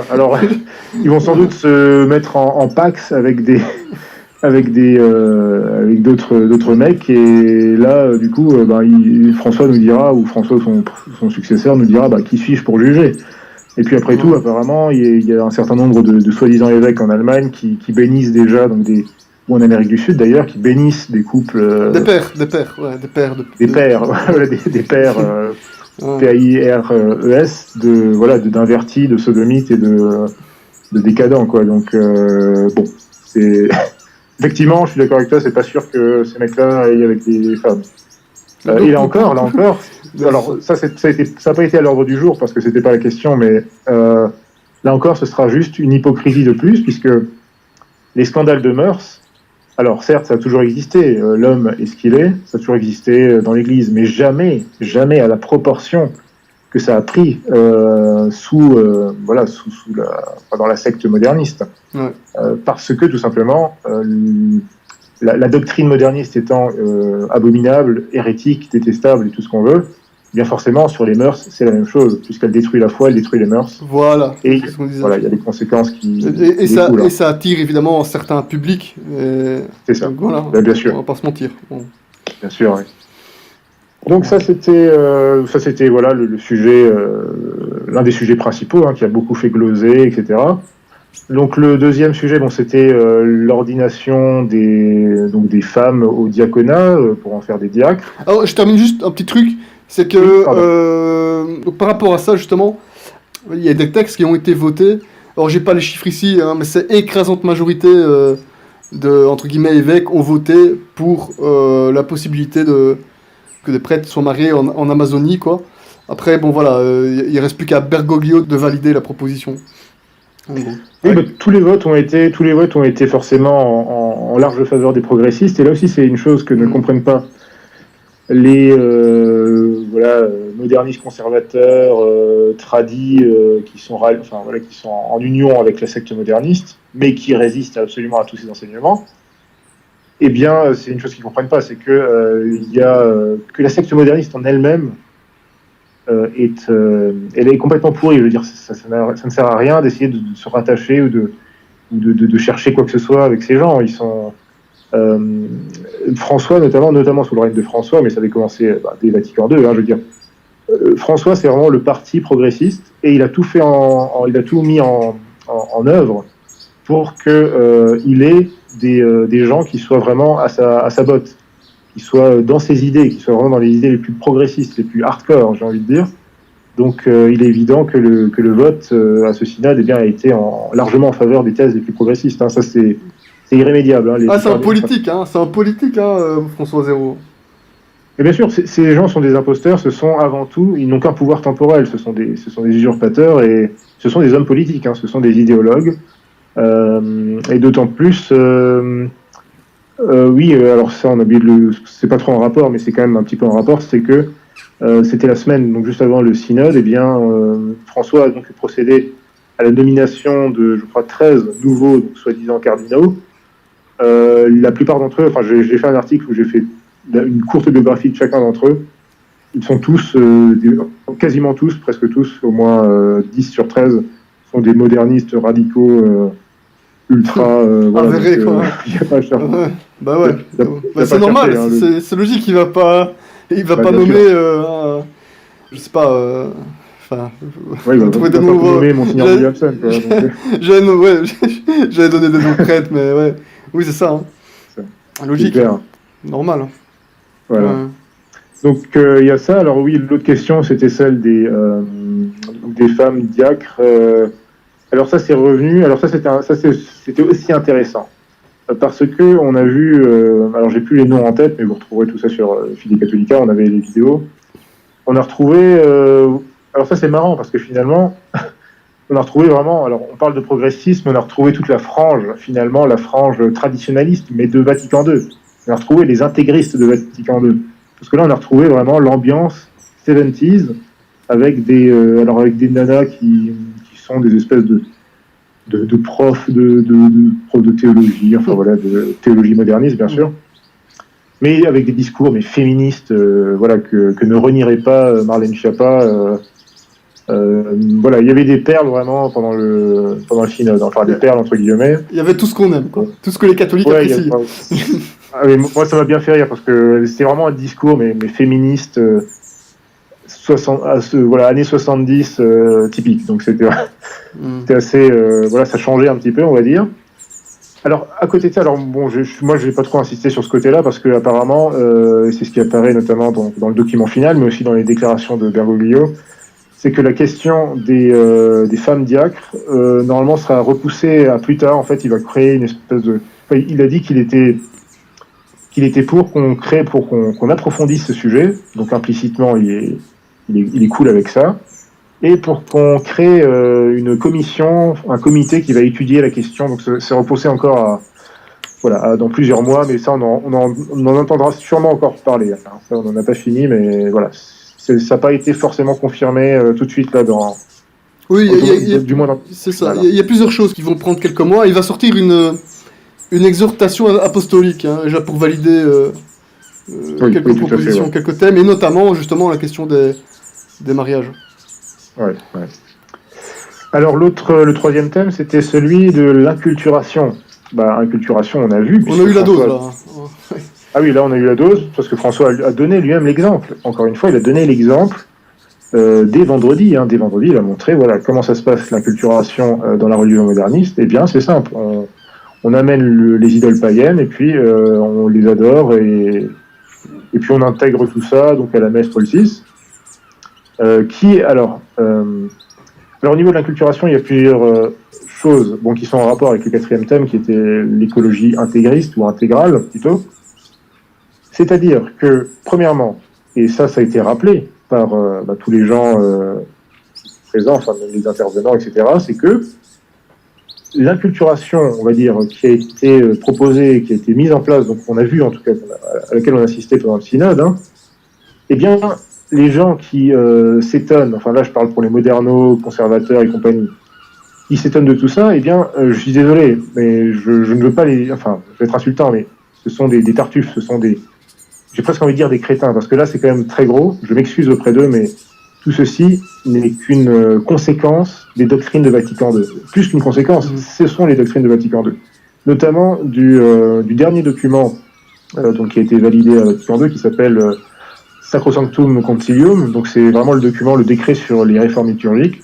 Alors, ils vont sans doute se mettre en pax avec d'autres mecs, et là du coup François nous dira, ou François son successeur nous dira qui suis-je pour juger. Et puis après tout, apparemment, il y a un certain nombre de soi-disant évêques en Allemagne qui bénissent déjà, donc ou en Amérique du Sud d'ailleurs, qui bénissent des couples... Des pères. Des pères, voilà, des pères P-A-I-R-E-S, d'invertis, de sodomites et de décadents, quoi. Donc, bon, c'est... Effectivement, je suis d'accord avec toi, c'est pas sûr que ces mecs-là aillent avec des femmes. Et là encore, alors ça n'a pas été à l'ordre du jour parce que c'était pas la question, mais là encore, ce sera juste une hypocrisie de plus, puisque les scandales de mœurs, alors certes, ça a toujours existé, l'homme est ce qu'il est, ça a toujours existé dans l'Église, mais jamais à la proportion que ça a pris dans la secte moderniste. Ouais. Parce que tout simplement, la doctrine moderniste étant abominable, hérétique, détestable et tout ce qu'on veut, bien forcément sur les mœurs c'est la même chose, puisqu'elle détruit la foi, elle détruit les mœurs. Voilà. Et voilà, il y a des conséquences qui et ça attire évidemment certains publics. C'est ça. Donc, voilà, bien sûr. On va pas se mentir. Bon. Bien sûr. Oui. Donc ça c'était voilà le sujet, l'un des sujets principaux qui a beaucoup fait gloser, etc. Donc le deuxième sujet, c'était l'ordination des femmes au diaconat pour en faire des diacres. Alors je termine juste un petit truc, c'est que par rapport à ça justement, il y a des textes qui ont été votés. Alors j'ai pas les chiffres ici, mais c'est écrasante majorité de entre guillemets évêques ont voté pour la possibilité que des prêtres soient mariés en Amazonie, quoi. Après bon voilà, il reste plus qu'à Bergoglio de valider la proposition. Oui, tous les votes ont été forcément en large faveur des progressistes. Et là aussi, c'est une chose que ne comprennent pas les modernistes conservateurs, tradis, qui sont en union avec la secte moderniste, mais qui résistent absolument à tous ces enseignements. Eh bien, c'est une chose qu'ils ne comprennent pas, c'est que que la secte moderniste en elle-même elle est complètement pourrie. Je veux dire, ça ne sert à rien d'essayer de se rattacher ou de chercher quoi que ce soit avec ces gens. Ils sont François, notamment sous le règne de François, mais ça avait commencé dès Vatican II. Je veux dire, François, c'est vraiment le parti progressiste et il a tout fait il a tout mis en œuvre pour que il ait des gens qui soient vraiment à sa botte, qui soient dans ses idées, qui soient vraiment dans les idées les plus progressistes, les plus hardcore, j'ai envie de dire. Donc il est évident que le vote à ce synode a été largement en faveur des thèses les plus progressistes. Ça c'est irrémédiable. C'est un politique, François Zéro. Et bien sûr, ces gens sont des imposteurs, ce sont avant tout, ils n'ont qu'un pouvoir temporel, ce sont des usurpateurs et ce sont des hommes politiques, ce sont des idéologues. Et d'autant plus... alors ça, on a oublié c'est pas trop en rapport, mais c'est quand même un petit peu en rapport, c'est que c'était la semaine, donc juste avant le synode, François a donc procédé à la nomination de, je crois, 13 nouveaux, soi-disant cardinaux. La plupart d'entre eux, j'ai fait un article où j'ai fait une courte biographie de chacun d'entre eux. Ils sont tous, quasiment tous, presque tous, au moins 10 sur 13, sont des modernistes radicaux ultra... avérés, quoi. C'est normal, c'est logique, il va pas nommer... je sais pas... il va pas nommer Monseigneur Williamson, quoi. J'avais donné des noms prêtres, mais ouais. Oui, c'est ça. Logique. Normal. Voilà. Donc il y a ça. Alors oui, l'autre question, c'était celle des femmes diacres. Alors ça, c'est revenu. Alors ça, c'était aussi intéressant parce que on a vu. Alors j'ai plus les noms en tête, mais vous retrouverez tout ça sur Fide Catholica. On avait les vidéos. On a retrouvé. Alors ça, c'est marrant parce que finalement, on a retrouvé vraiment. Alors on parle de progressisme, on a retrouvé toute la frange, finalement, la frange traditionnaliste, mais de Vatican II. On a retrouvé les intégristes de Vatican II. Parce que là, on a retrouvé vraiment l'ambiance 70s avec des nanas qui sont des espèces de profs de théologie, de théologie moderniste, bien sûr, mais avec des discours féministes, que ne renierait pas Marlène Schiappa. Il y avait des perles vraiment pendant le synode, des perles entre guillemets. Il y avait tout ce qu'on aime, quoi. Tout ce que les catholiques apprécient. Mais moi, ça m'a bien fait rire parce que c'est vraiment un discours mais féministe. années 70 typique. Donc c'était assez, ça changeait un petit peu, on va dire. Alors à côté de ça, moi je vais pas trop insister sur ce côté-là parce que apparemment, c'est ce qui apparaît notamment dans le document final, mais aussi dans les déclarations de Bergoglio, c'est que la question des femmes diacres normalement sera repoussée à plus tard. En fait, il va créer une espèce de, il a dit qu'il était pour qu'on approfondisse ce sujet. Donc implicitement, il est cool avec ça. Et pour qu'on crée une commission, un comité qui va étudier la question. Donc c'est repoussé encore dans plusieurs mois, mais ça on en entendra sûrement encore parler. Enfin, ça on n'en a pas fini, mais voilà, ça n'a pas été forcément confirmé tout de suite là dans. Oui, du moins c'est ça. Voilà. Il y a plusieurs choses qui vont prendre quelques mois. Il va sortir une exhortation apostolique, déjà pour valider quelques propositions, quelques thèmes, et notamment justement la question des mariages. Ouais. Alors le troisième thème, c'était celui de l'inculturation. Inculturation, on a vu. On a eu la dose là. Ah oui, là on a eu la dose, parce que François a donné lui-même l'exemple. Encore une fois, il a donné l'exemple dès vendredi. Dès vendredi, il a montré comment ça se passe l'inculturation dans la religion moderniste. Eh bien, c'est simple. On amène les idoles païennes et puis on les adore et puis on intègre tout ça donc à la messe Paul VI. Alors au niveau de l'inculturation, il y a plusieurs choses qui sont en rapport avec le quatrième thème qui était l'écologie intégriste ou intégrale plutôt. C'est-à-dire que, premièrement, et ça a été rappelé par tous les gens présents, enfin les intervenants, etc., c'est que l'inculturation, on va dire, qui a été proposée, qui a été mise en place, donc on a vu en tout cas, à laquelle on a assisté pendant le synode, eh bien, les gens qui s'étonnent, enfin là je parle pour les modernos, conservateurs et compagnie, qui s'étonnent de tout ça, eh bien, je suis désolé, mais je ne veux pas je vais être insultant, mais ce sont des tartuffes, j'ai presque envie de dire des crétins, parce que là c'est quand même très gros, je m'excuse auprès d'eux, mais tout ceci n'est qu'une conséquence des doctrines de Vatican II. Plus qu'une conséquence, ce sont les doctrines de Vatican II. Notamment du dernier document qui a été validé à Vatican II, qui s'appelle Sacrosanctum Concilium. Donc c'est vraiment le décret sur les réformes liturgiques.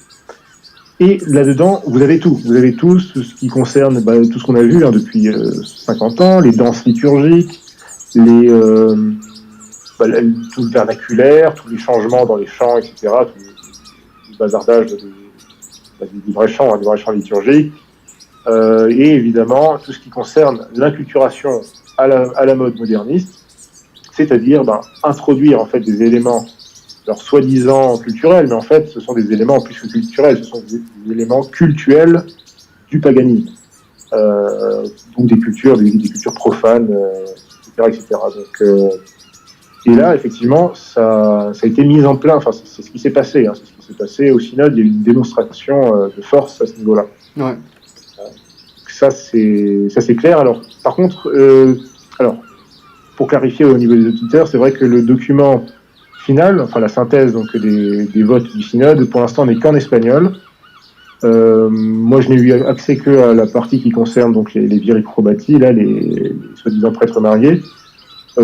Et là-dedans, vous avez tout. Vous avez tout ce qui concerne tout ce qu'on a vu depuis 50 ans, les danses liturgiques, tout le vernaculaire, tous les changements dans les chants, etc., tout le bazardage des vrais chants liturgiques, et évidemment tout ce qui concerne l'inculturation à la mode moderniste, c'est-à-dire introduire en fait des éléments, alors soi-disant culturels, mais en fait ce sont des éléments plus que culturels, ce sont des éléments cultuels du paganisme, donc des cultures profanes, etc. Donc et là, effectivement, ça a été mis en place. Enfin, c'est ce qui s'est passé. C'est ce qui s'est passé au synode. Il y a eu une démonstration de force à ce niveau-là. Ouais. Ça, c'est clair. Alors, par contre, pour clarifier au niveau des auditeurs, c'est vrai que le document final, enfin la synthèse donc des votes du synode, pour l'instant, n'est qu'en espagnol. Moi, je n'ai eu accès que à la partie qui concerne donc les viricrobati, là, les soi-disant prêtres mariés.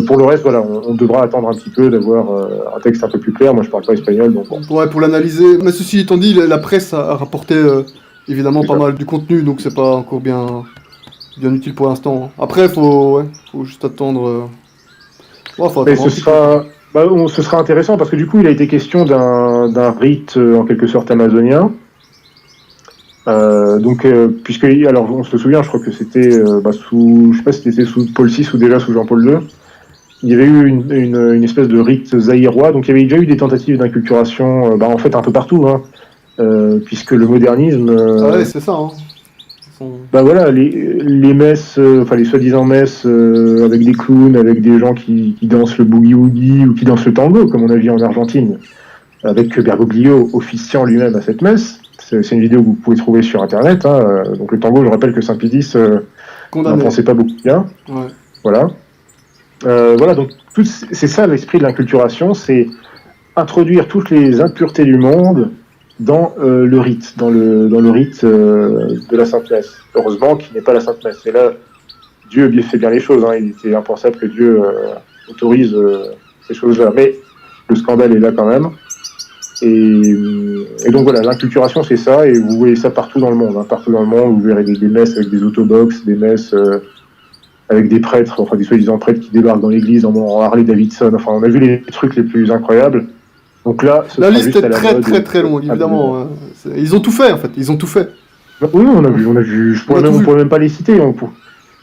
Pour le reste, on devra attendre un petit peu d'avoir un texte un peu plus clair. Moi, je parle pas espagnol, donc bon. Ouais, pour l'analyser. Mais ceci étant dit, la presse a rapporté évidemment pas mal du contenu, donc c'est pas encore bien utile pour l'instant. Après, faut juste attendre. Mais ce sera intéressant parce que du coup, il a été question d'un rite en quelque sorte amazonien. Puisque, alors on se souvient, je crois que c'était je sais pas si c'était sous Paul VI ou déjà sous Jean-Paul II. Il y avait eu une espèce de rite zaïrois, donc il y avait déjà eu des tentatives d'inculturation, en fait un peu partout, puisque le modernisme. Ouais, c'est ça. Les messes, les soi-disant messes avec des clowns, avec des gens qui dansent le boogie-woogie ou qui dansent le tango, comme on a vu en Argentine, avec Bergoglio officiant lui-même à cette messe. C'est une vidéo que vous pouvez trouver sur Internet. Donc le tango, je rappelle que Saint-Pédis n'en pensait pas beaucoup bien. Ouais. Donc c'est ça l'esprit de l'inculturation, c'est introduire toutes les impuretés du monde dans le rite, dans le rite de la Sainte Messe. Heureusement qu'il n'est pas la Sainte Messe. Et là, Dieu fait bien les choses. Il était impensable que Dieu autorise ces choses-là. Mais le scandale est là quand même. Et donc voilà, l'inculturation c'est ça, et vous voyez ça partout dans le monde. Hein. Partout dans le monde, vous verrez des messes avec des autobox, des messes avec des prêtres, enfin des soi-disant prêtres qui débarquent dans l'église en Harley Davidson. Enfin, on a vu les trucs les plus incroyables. Donc là, la liste est très longue, évidemment. Hein. Ils ont tout fait, en fait. Ils ont tout fait. Oui, on a vu. On pourrait même pas les citer.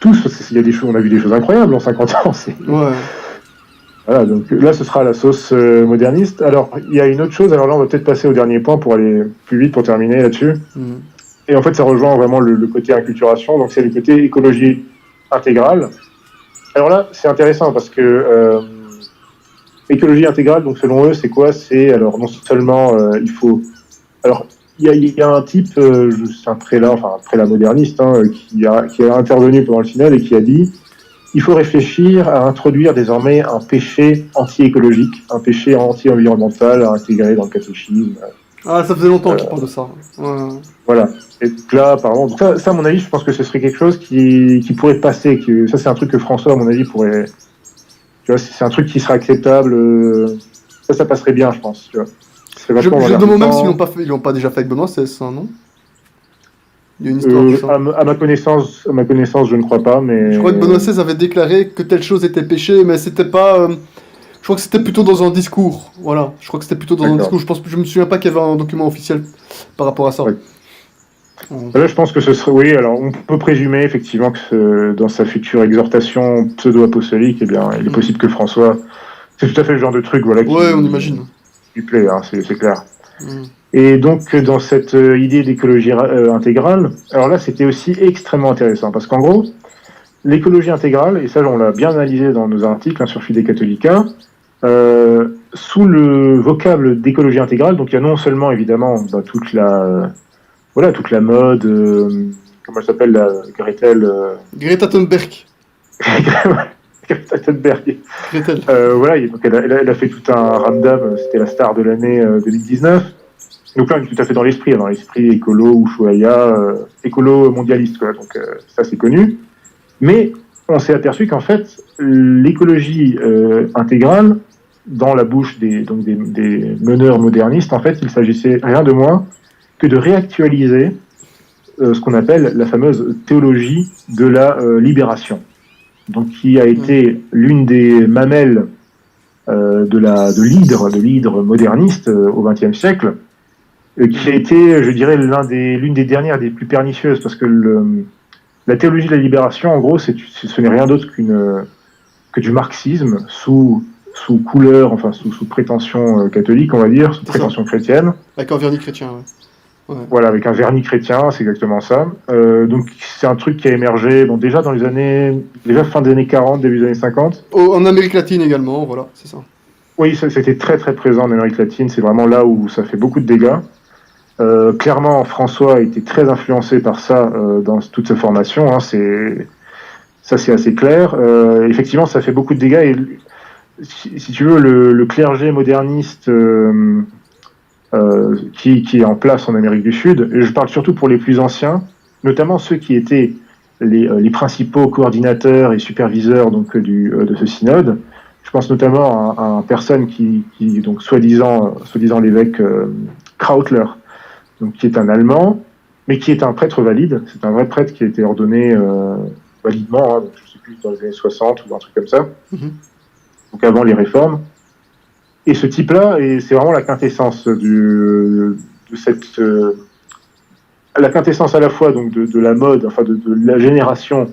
Tous, il y a des choses, on a vu des choses incroyables en 50 ans. Ouais. Voilà, donc là, ce sera la sauce moderniste. Alors, il y a une autre chose. Alors là, on va peut-être passer au dernier point pour aller plus vite, pour terminer là-dessus. Et en fait, ça rejoint vraiment le côté inculturation. Donc, c'est le côté écologie intégrale. Alors là, c'est intéressant parce que écologie intégrale, donc selon eux, c'est quoi? C'est alors non seulement il faut. Alors, il y a un type, c'est un prélat moderniste, hein, qui a intervenu pendant le synode et qui a dit il faut réfléchir à introduire désormais un péché anti-écologique, un péché anti-environnemental à intégrer dans le catéchisme. Ah, ça faisait longtemps qu'il parle de ça. Ouais. Voilà. Et là, apparemment, ça, à mon avis, je pense que ce serait quelque chose qui pourrait passer. Ça, c'est un truc que François, à mon avis, pourrait. Tu vois, c'est un truc qui serait acceptable. Ça passerait bien, je pense. Tu vois. Je me demande même s'ils l'ont pas déjà fait avec Benoît XVI, non? Il y a une histoire de ça. À ma connaissance, je ne crois pas, mais... Je crois que Benoît XVI avait déclaré que telle chose était péché, mais c'était pas... Je crois que c'était plutôt dans un discours. Voilà, je crois que c'était plutôt dans un discours. Je me souviens pas qu'il y avait un document officiel par rapport à ça. Ouais. Là, je pense que ce serait... Oui, alors on peut présumer effectivement que dans sa future exhortation pseudo-apostolique, eh bien, il est possible que François... C'est tout à fait le genre de truc, voilà, ouais, on imagine. Qui plaît, hein, c'est clair. Et donc, dans cette idée d'écologie intégrale, alors là, c'était aussi extrêmement intéressant, parce qu'en gros, l'écologie intégrale, et ça, on l'a bien analysé dans nos articles sur Fide Catholica, sous le vocable d'écologie intégrale, donc il y a non seulement, évidemment, toute la mode, comment elle s'appelle, Greta Thunberg. Greta Thunberg. Voilà, donc elle a fait tout un ramdam, c'était la star de l'année 2019. Donc là, on est tout à fait dans l'esprit écolo, Ushuaïa, écolo mondialiste, quoi. Donc ça, c'est connu. Mais on s'est aperçu qu'en fait, l'écologie intégrale, dans la bouche des meneurs modernistes, en fait, il s'agissait rien de moins que de réactualiser ce qu'on appelle la fameuse théologie de la libération. Donc qui a été l'une des mamelles de l'hydre moderniste au XXe siècle, qui a été, je dirais, l'une des dernières, des plus pernicieuses, parce que la théologie de la libération, en gros, ce n'est rien d'autre que du marxisme sous couleur, enfin sous prétention catholique, on va dire, sous prétention chrétienne. Avec un vernis chrétien, ouais. Voilà, avec un vernis chrétien, c'est exactement ça. Donc c'est un truc qui a émergé, déjà dans les années, fin des années 40, début des années 50. En Amérique latine également, voilà, c'est ça. Oui, c'était très très présent en Amérique latine, c'est vraiment là où ça fait beaucoup de dégâts. Clairement, François a été très influencé par ça dans toute sa formation, hein, c'est assez clair. Effectivement, ça fait beaucoup de dégâts, et si tu veux, le clergé moderniste qui est en place en Amérique du Sud, et je parle surtout pour les plus anciens, notamment ceux qui étaient les principaux coordinateurs et superviseurs de ce synode. Je pense notamment à une personne qui donc soi-disant l'évêque Krautler, donc qui est un Allemand, mais qui est un prêtre valide. C'est un vrai prêtre qui a été ordonné validement, hein, donc je ne sais plus, dans les années 60 ou un truc comme ça, donc avant les réformes. Et ce type-là, c'est vraiment la quintessence la quintessence à la fois donc de la mode, enfin de la génération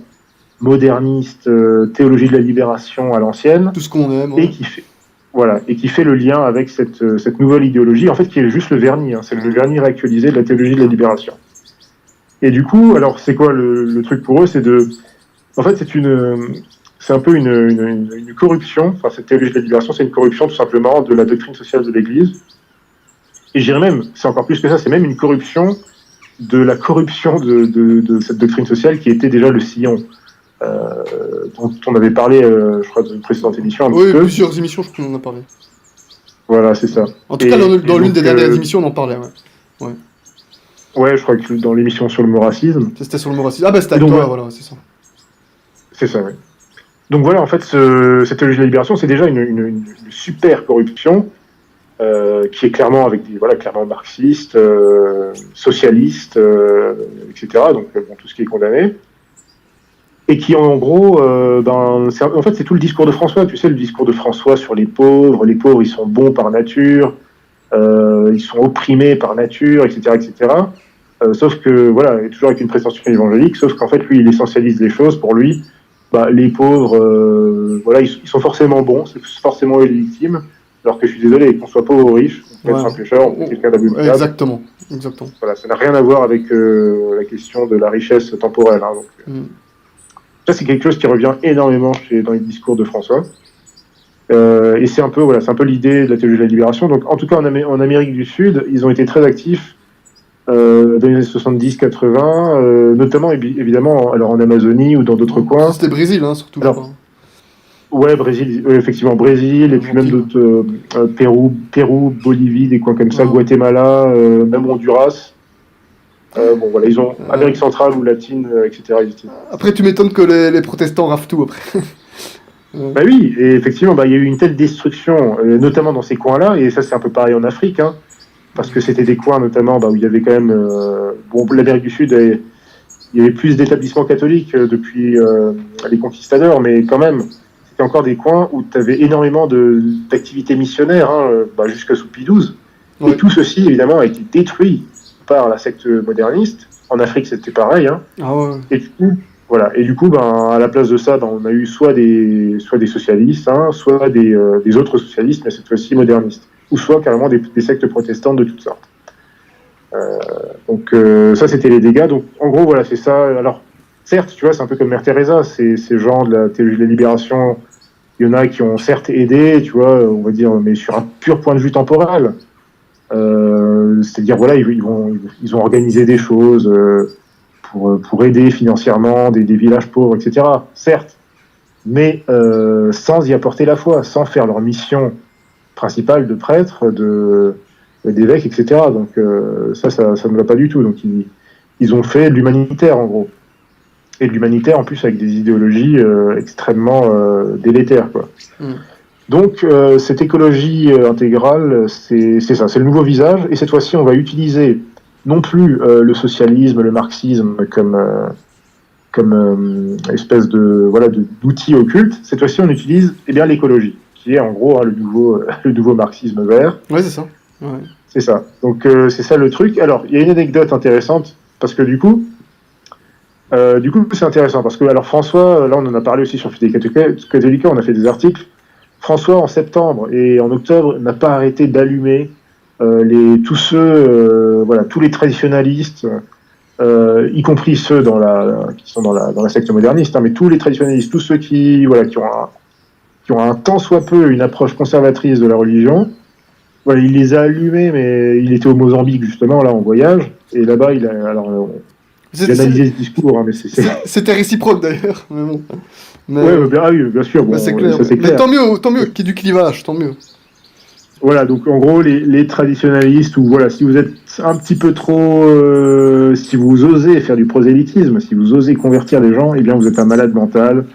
moderniste, théologie de la libération à l'ancienne, tout ce qu'on aime, et qui fait le lien avec cette nouvelle idéologie, en fait, qui est juste le vernis, hein, c'est le vernis réactualisé de la théologie de la libération. Et du coup, alors c'est quoi le truc pour eux? En fait, c'est un peu une corruption. Enfin, cette théologie de la libération, c'est une corruption tout simplement de la doctrine sociale de l'Église. Et je dirais même, c'est encore plus que ça, c'est même une corruption de la corruption de cette doctrine sociale qui était déjà le sillon. Dont on avait parlé, je crois, dans une précédente émission. Oui, plusieurs émissions, je crois qu'on en a parlé. Voilà, c'est ça. En tout cas, dans l'une des dernières émissions, on en parlait, ouais. Ouais, je crois que dans l'émission sur le mot racisme. C'était sur le mot racisme. Ah bah c'était avec toi, voilà, c'est ça. C'est ça, oui. Donc voilà, en fait, cette théologie de la libération, c'est déjà une super corruption qui est clairement clairement marxiste, socialiste, etc. Donc tout ce qui est condamné. Et qui en gros, en fait c'est tout le discours de François, tu sais, le discours de François sur les pauvres ils sont bons par nature, ils sont opprimés par nature, etc. etc. Sauf que, voilà, et toujours avec une prétention évangélique, sauf qu'en fait lui il essentialise les choses, pour lui, les pauvres, ils sont forcément bons, c'est forcément eux les victimes, alors que je suis désolé, qu'on soit pauvre ou riche, on peut être un pêcheur, on peut être quelqu'un d'abominable. Exactement. Voilà, ça n'a rien à voir avec la question de la richesse temporelle. Hein, donc, ça, c'est quelque chose qui revient énormément dans les discours de François. Et c'est un peu l'idée de la théologie de la libération. Donc, en tout cas, en Amérique du Sud, ils ont été très actifs dans les années 70-80, notamment, évidemment, alors en Amazonie ou dans d'autres coins. C'était Brésil, hein, surtout. Alors, ouais, Brésil, effectivement, Brésil, et puis même d'autres, Pérou, Bolivie, des coins comme ça, Guatemala, même Honduras. Ils ont Amérique centrale ou latine, etc. Après, tu m'étonnes que les protestants rafent tout après. Oui, et effectivement, il y a eu une telle destruction, notamment dans ces coins-là, et ça c'est un peu pareil en Afrique, hein, parce que c'était des coins notamment où il y avait quand même, l'Amérique du Sud, il y avait plus d'établissements catholiques depuis les conquistadors, mais quand même, c'était encore des coins où tu avais énormément d'activités missionnaires, hein, jusqu'à sous Pie XII, et tout ceci évidemment a été détruit par la secte moderniste. En Afrique, c'était pareil. Hein. Et du coup, à la place de ça, on a eu soit des socialistes, hein, soit des autres socialistes, mais cette fois-ci modernistes, ou soit carrément des sectes protestantes de toutes sortes. Ça, c'était les dégâts. Donc, en gros, voilà, c'est ça. Alors, certes, tu vois, c'est un peu comme Mère Teresa, ces gens de la théologie de la libération. Il y en a qui ont certes aidé, tu vois, on va dire, mais sur un pur point de vue temporel. C'est-à-dire, voilà, ils ont organisé des choses pour aider financièrement des villages pauvres, etc. Certes, mais sans y apporter la foi, sans faire leur mission principale de prêtre, d'évêque, etc. Donc ça ne va pas du tout. Donc ils ont fait de l'humanitaire, en gros. Et de l'humanitaire, en plus, avec des idéologies extrêmement délétères, quoi. Donc, cette écologie intégrale, c'est ça, c'est le nouveau visage. Et cette fois-ci, on va utiliser non plus le socialisme, le marxisme comme espèce d'outil occulte. Cette fois-ci, on utilise l'écologie, qui est en gros le nouveau marxisme vert. Ouais, c'est ça. Ouais. C'est ça. Donc, c'est ça le truc. Alors, il y a une anecdote intéressante, parce que du coup, c'est intéressant, parce que, alors, François, là, on en a parlé aussi sur Fidei Catholica, on a fait des articles. François, en septembre et en octobre, n'a pas arrêté d'allumer tous les traditionalistes, y compris ceux qui sont dans la secte moderniste, hein, mais tous les traditionalistes, tous ceux qui ont un tant soit peu une approche conservatrice de la religion. Voilà, il les a allumés, mais il était au Mozambique justement, là, en voyage, et là-bas, il a analysé ce discours, hein, mais c'était réciproque d'ailleurs, mais bon. Bien sûr. Bon, c'est clair. Mais tant mieux qu'il y ait du clivage, tant mieux. Voilà, donc en gros, les traditionalistes, ou voilà, si vous êtes un petit peu trop, si vous osez faire du prosélytisme, si vous osez convertir les gens, eh bien vous êtes un malade mental,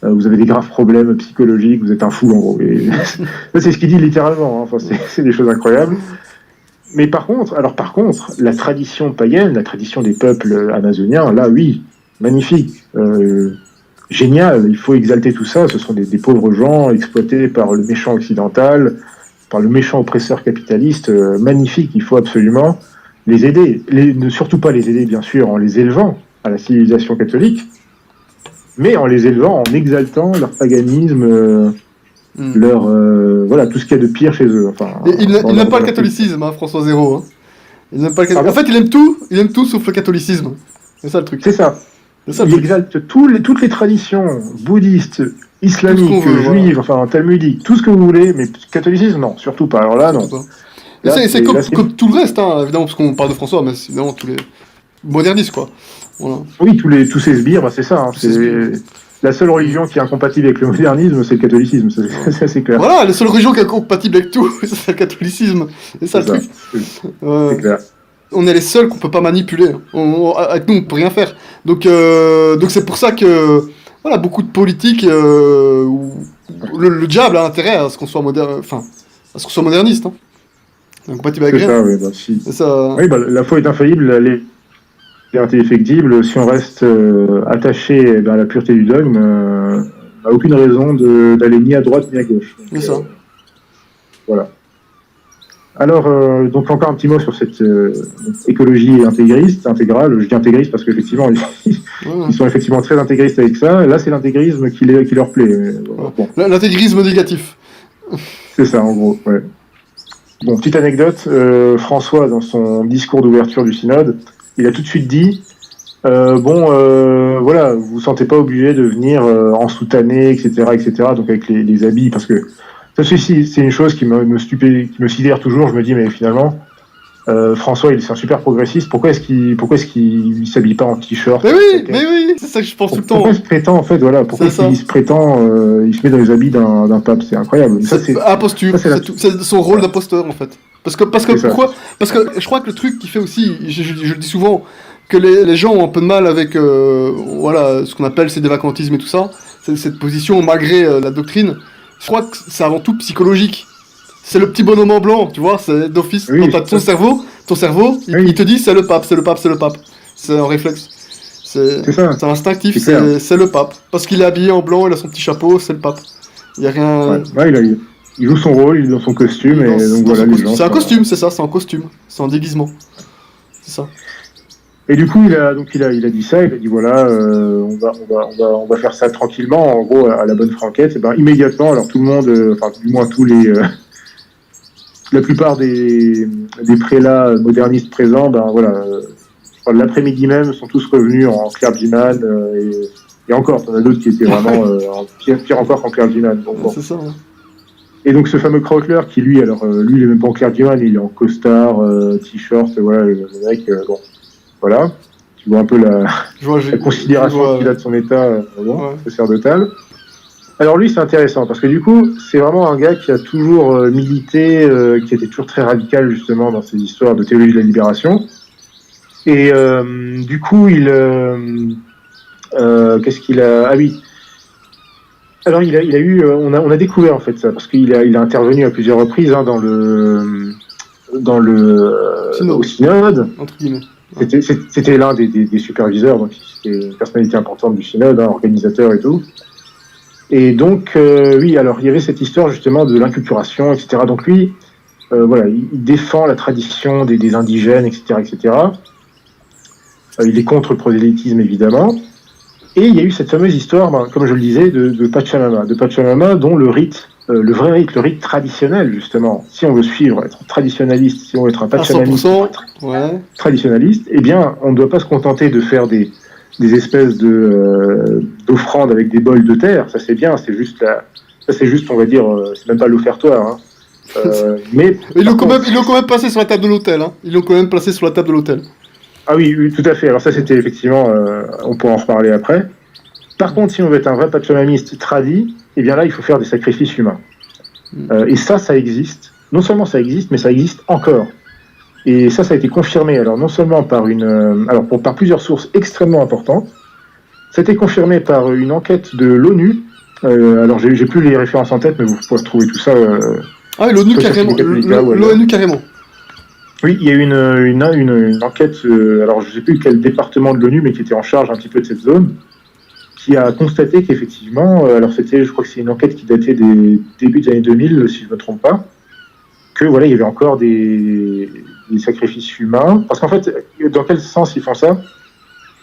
vous avez des graves problèmes psychologiques, vous êtes un fou en gros. Et ça, c'est ce qu'il dit littéralement, hein. Enfin, c'est des choses incroyables. Mais par contre, la tradition païenne, la tradition des peuples amazoniens, là oui, magnifique. Génial, il faut exalter tout ça. Ce sont des pauvres gens exploités par le méchant occidental, par le méchant oppresseur capitaliste. Magnifique, il faut absolument les aider. Ne surtout pas les aider, bien sûr, en les élevant à la civilisation catholique, mais en les élevant, en exaltant leur paganisme, tout ce qu'il y a de pire chez eux. Enfin, il n'aime pas le catholicisme, hein, François Zéro. Hein. Il n'aime pas le... En fait, il aime tout sauf le catholicisme. C'est ça le truc. C'est ça. Il exalte toutes les traditions bouddhistes, islamiques, juives, talmudiques, tout ce que vous voulez, mais catholicisme, non, surtout pas. Alors là, non. C'est comme tout le reste, hein, évidemment, parce qu'on parle de François, mais c'est évidemment tous les modernistes, quoi. Voilà. Oui, tous ces sbires, c'est ça. Hein, c'est la seule religion qui est incompatible avec le modernisme, c'est le catholicisme, c'est clair. Voilà, la seule religion qui est incompatible avec tout, c'est le catholicisme. C'est ça le truc. C'est clair. On est les seuls qu'on peut pas manipuler. Avec nous, on peut rien faire. Donc c'est pour ça que voilà, beaucoup de politiques, le diable a intérêt à ce qu'on soit moderniste. Hein. Incompatible C'est avec rien. ça, oui. Bah, si. C'est ça. Oui, bah, la foi est infaillible, elle est indéfectible. Si on reste attaché à la pureté du dogme, on n'a aucune raison d'aller ni à droite ni à gauche. Donc, C'est ça. voilà. Alors, donc encore un petit mot sur cette écologie intégrale. Je dis intégriste parce qu'effectivement, ils sont effectivement très intégristes avec ça. Là, c'est l'intégrisme qui leur plaît. Bon. L'intégrisme négatif. C'est ça, en gros. Ouais. Bon, petite anecdote. François, dans son discours d'ouverture du synode, il a tout de suite dit voilà, vous vous sentez pas obligé de venir en soutane, etc., donc avec les habits, parce que ça, c'est une chose qui me sidère toujours. Je me dis, mais finalement, François, c'est un super progressiste. Pourquoi est-ce qu'il s'habille pas en t-shirt? Mais oui, c'est ça que je pense tout le temps. Pourquoi il se prétend, en fait, voilà, pourquoi il se prétend, il se met dans les habits d'un pape? C'est incroyable. C'est imposture. C'est son rôle d'imposteur, en fait. Parce que pourquoi? Parce que je crois que le truc qui fait aussi, je le dis souvent, que les gens ont un peu de mal avec, voilà, ce qu'on appelle c'est des vacantismes et tout ça, cette position malgré la doctrine. Je crois que c'est avant tout psychologique. C'est le petit bonhomme en blanc, tu vois, c'est d'office. Oui, quand t'as ton cerveau, il te dit c'est le pape. C'est un réflexe. C'est instinctif, c'est le pape. Parce qu'il est habillé en blanc, il a son petit chapeau, c'est le pape. Il y a rien. Ouais, il joue son rôle, il est dans son costume, c'est un costume, c'est ça, c'est un costume. C'est un déguisement. C'est ça. Et du coup, il a dit ça, il a dit voilà, on va faire ça tranquillement, en gros, à la bonne franquette. Et ben immédiatement, alors tout le monde, enfin du moins la plupart des prélats modernistes présents, ben voilà, l'après-midi même, sont tous revenus en clergyman, et encore, t'en as d'autres qui étaient vraiment pire encore qu'en clergyman. Bon. C'est ça. Ouais. Et donc ce fameux Krautler qui lui, il est même pas en clergyman, il est en costard, t-shirt, voilà, le mec, bon. Voilà, tu vois un peu la considération qu'il a de son état, sacerdotal. Alors lui, c'est intéressant, parce que du coup, c'est vraiment un gars qui a toujours milité, qui était toujours très radical, justement, dans ses histoires de théologie de la libération. Et du coup, qu'est-ce qu'il a... Ah oui. Alors, il a eu... On a découvert, en fait, ça, parce qu'il a intervenu à plusieurs reprises au synode. Entre guillemets. C'était l'un des superviseurs, donc c'était une personnalité importante du synode, organisateur et tout. Et donc, oui, alors il y avait cette histoire justement de l'inculturation, etc. Donc lui, voilà, il défend la tradition des indigènes, etc. Il est contre le prosélytisme, évidemment. Et il y a eu cette fameuse histoire, comme je le disais, de Pachamama, dont le rite, le rite traditionnel, justement, si on veut être traditionnaliste, si on veut être un Pachamamiste traditionnaliste, eh bien, on ne doit pas se contenter de faire des espèces d'offrandes avec des bols de terre. Ça, c'est bien, c'est juste, on va dire, c'est même pas l'offertoire. Mais ils l'ont quand même placé sur la table de l'hôtel. Hein. Ils l'ont quand même placé sur la table de l'hôtel. Ah oui, tout à fait. Alors ça, c'était effectivement, on pourra en reparler après. Par contre, si on veut être un vrai pachamamiste tradi, eh bien là, il faut faire des sacrifices humains. Et ça existe. Non seulement ça existe, mais ça existe encore. Et ça a été confirmé. Alors non seulement par plusieurs sources extrêmement importantes. Ça a été confirmé par une enquête de l'ONU. Alors j'ai plus les références en tête, mais vous pouvez retrouver tout ça. l'ONU carrément. L'ONU carrément. Oui, il y a eu une enquête, alors je ne sais plus quel département de l'ONU, mais qui était en charge un petit peu de cette zone, qui a constaté qu'effectivement, je crois que c'est une enquête qui datait des débuts des années 2000, si je ne me trompe pas, que voilà, il y avait encore des sacrifices humains. Parce qu'en fait, dans quel sens ils font ça?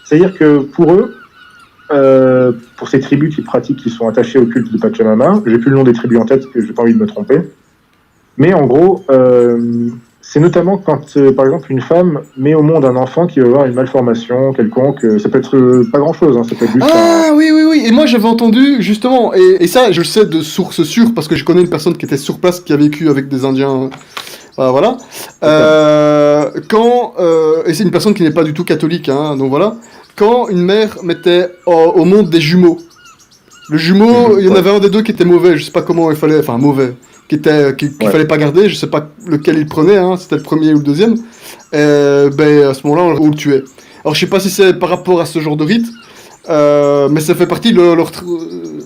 C'est-à-dire que pour eux, pour ces tribus qui sont attachées au culte de Pachamama, j'ai plus le nom des tribus en tête, que j'ai pas envie de me tromper, mais en gros, c'est notamment quand, par exemple, une femme met au monde un enfant qui va avoir une malformation quelconque. Ça peut être pas grand-chose, ça peut être juste... Oui. Et moi, j'avais entendu, justement, et ça, je le sais de source sûre, parce que je connais une personne qui était sur place, qui a vécu avec des Indiens... voilà. Et c'est une personne qui n'est pas du tout catholique, donc voilà. Quand une mère mettait au monde des jumeaux, le jumeau, il y en avait un des deux qui était mauvais, je sais pas comment il fallait... Enfin, mauvais... qu'il fallait pas garder, je sais pas lequel il prenait, c'était le premier ou le deuxième, à ce moment-là, on le tuait. Alors je sais pas si c'est par rapport à ce genre de rite, mais ça fait partie de leur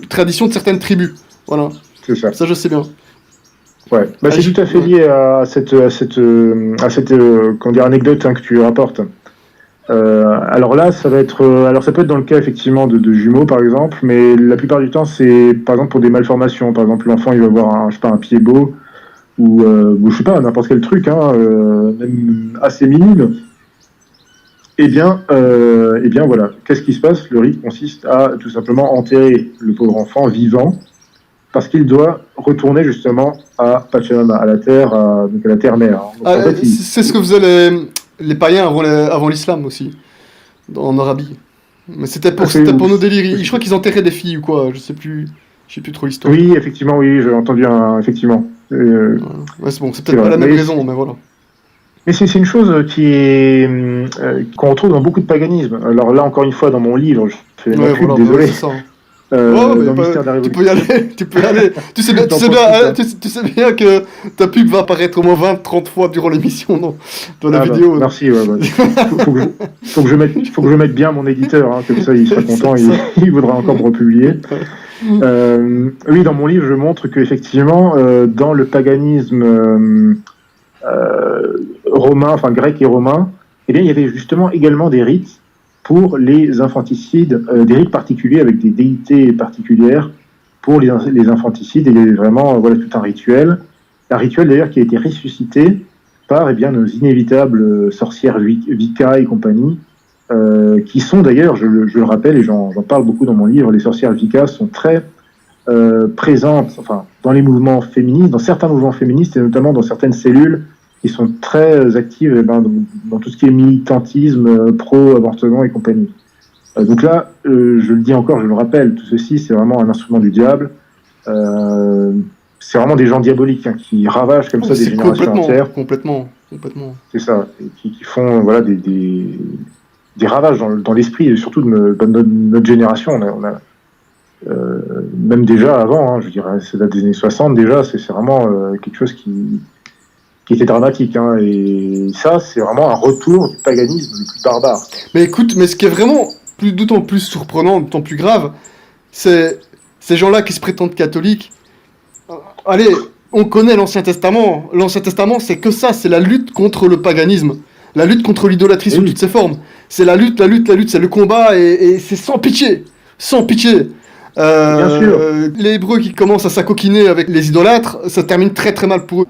tradition de certaines tribus, voilà. C'est ça. Ça je sais bien. Ouais, c'est tout à fait lié à cette comment dire, anecdote que tu rapportes. Alors là, ça va être, alors ça peut être dans le cas effectivement de jumeaux par exemple, mais la plupart du temps c'est par exemple pour des malformations. Par exemple, l'enfant il va avoir un pied beau ou je sais pas n'importe quel truc, même assez minime. Eh bien voilà, qu'est-ce qui se passe? Le rite consiste à tout simplement enterrer le pauvre enfant vivant parce qu'il doit retourner justement à Pachamama, à la terre, donc à la terre-mère. En fait, c'est ce que faisaient les païens avant l'islam aussi, en Arabie. Mais c'était pour nos délires. Je crois qu'ils enterraient des filles ou quoi, je sais plus trop l'histoire. Oui, effectivement, oui, j'ai entendu effectivement. Ouais, c'est bon, c'est peut-être pas la même raison, mais voilà. Mais c'est une chose qu'on retrouve dans beaucoup de paganisme. Alors là, encore une fois, dans mon livre, je fais ma pub, désolé. C'est ça. Tu peux y aller. Tu sais bien que ta pub va apparaître au moins 20-30 fois durant l'émission, non? Dans la vidéo. Merci. Faut que je mette bien mon éditeur, comme ça il sera content, il voudra encore me republier. Oui, dans mon livre, je montre qu'effectivement, dans le paganisme romain, enfin grec et romain, eh bien, il y avait justement également des rites pour les infanticides, des rites particuliers avec des déités particulières pour les infanticides. Et il y avait vraiment tout un rituel d'ailleurs qui a été ressuscité par nos inévitables sorcières Wicca et compagnie, qui sont d'ailleurs, je le rappelle et j'en parle beaucoup dans mon livre, les sorcières Wicca sont très présentes dans les mouvements féministes, dans certains mouvements féministes et notamment dans certaines cellules qui sont très actives dans tout ce qui est militantisme, pro-avortement et compagnie. Donc là, je le dis encore, je le rappelle, tout ceci, c'est vraiment un instrument du diable. C'est vraiment des gens diaboliques qui ravagent comme ça des générations entières. Complètement. C'est ça, et qui font des ravages dans l'esprit, et surtout de notre génération. On a même déjà avant, je dirais, c'est des années 60 déjà, c'est vraiment quelque chose qui était dramatique, et ça, c'est vraiment un retour du paganisme le plus barbare. Mais écoute, ce qui est vraiment d'autant plus surprenant, d'autant plus grave, c'est ces gens-là qui se prétendent catholiques. Allez, on connaît l'Ancien Testament. L'Ancien Testament, c'est que ça, c'est la lutte contre le paganisme, la lutte contre l'idolâtrie sous toutes ses formes. C'est la lutte, c'est le combat, et c'est sans pitié. Bien sûr. Les Hébreux qui commencent à s'acoquiner avec les idolâtres, ça termine très très mal pour eux.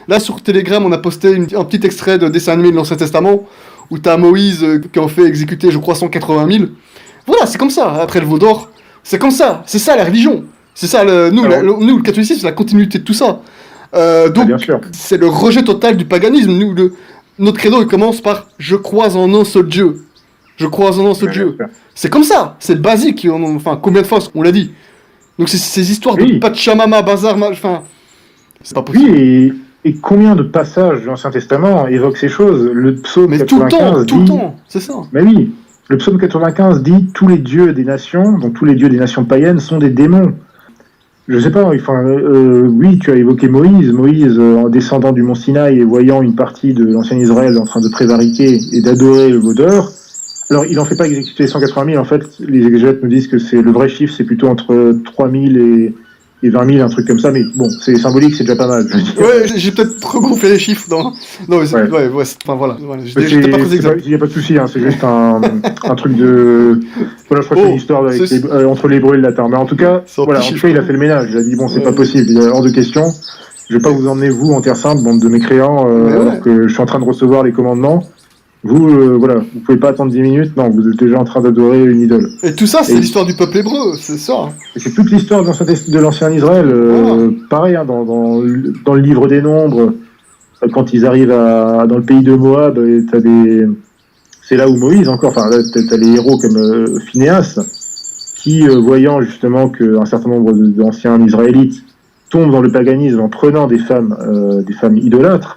Là, sur Telegram, on a posté un petit extrait de dessin animé de l'Ancien Testament où t'as Moïse qui en fait exécuter, je crois, 180 000. Voilà, c'est comme ça. Après le veau d'or, c'est comme ça. C'est ça la religion. C'est ça, nous, le catholicisme, c'est la continuité de tout ça. Donc, c'est le rejet total du paganisme. Notre credo, il commence par « Je crois en un seul Dieu ». Je crois en un seul Dieu. C'est comme ça. C'est le basique. Combien de fois on l'a dit. Donc, c'est ces histoires de Pachamama, bazar, c'est pas possible. Oui, et combien de passages de l'Ancien Testament évoquent ces choses? Le psaume 95 tout le temps, c'est ça. Mais oui, le psaume 95 dit « Tous les dieux des nations, donc tous les dieux des nations païennes, sont des démons ». Je sais pas, oui, tu as évoqué Moïse, en descendant du mont Sinaï et voyant une partie de l'ancien Israël en train de prévariquer et d'adorer le veau d'or. Alors, il n'en fait pas exécuter 180 000, en fait, les exégètes nous disent que le vrai chiffre, c'est plutôt entre 3 000 et 20 000, un truc comme ça, mais bon, c'est symbolique, c'est déjà pas mal. Ouais, j'ai peut-être trop gonflé les chiffres dans... Non, mais voilà. J'étais pas très exact. Il n'y a pas de souci, c'est juste un truc de... Voilà, je crois que c'est une histoire entre l'hébreu et le latin. Mais en tout cas, il a fait le ménage. Il a dit, bon, c'est pas possible, il y a hors de question. Je vais pas vous emmener, vous, en Terre Sainte, bande de mécréants, alors que je suis en train de recevoir les commandements. Vous, vous pouvez pas attendre 10 minutes, non, vous êtes déjà en train d'adorer une idole. Et tout ça, c'est l'histoire du peuple hébreu, c'est ça. Et c'est toute l'histoire de l'ancien Israël, pareil, dans le livre des Nombres, quand ils arrivent dans le pays de Moab, c'est là où Moïse encore, là, t'as les héros comme Phinéas, qui, voyant justement qu'un certain nombre d'anciens Israélites tombent dans le paganisme en prenant des femmes idolâtres,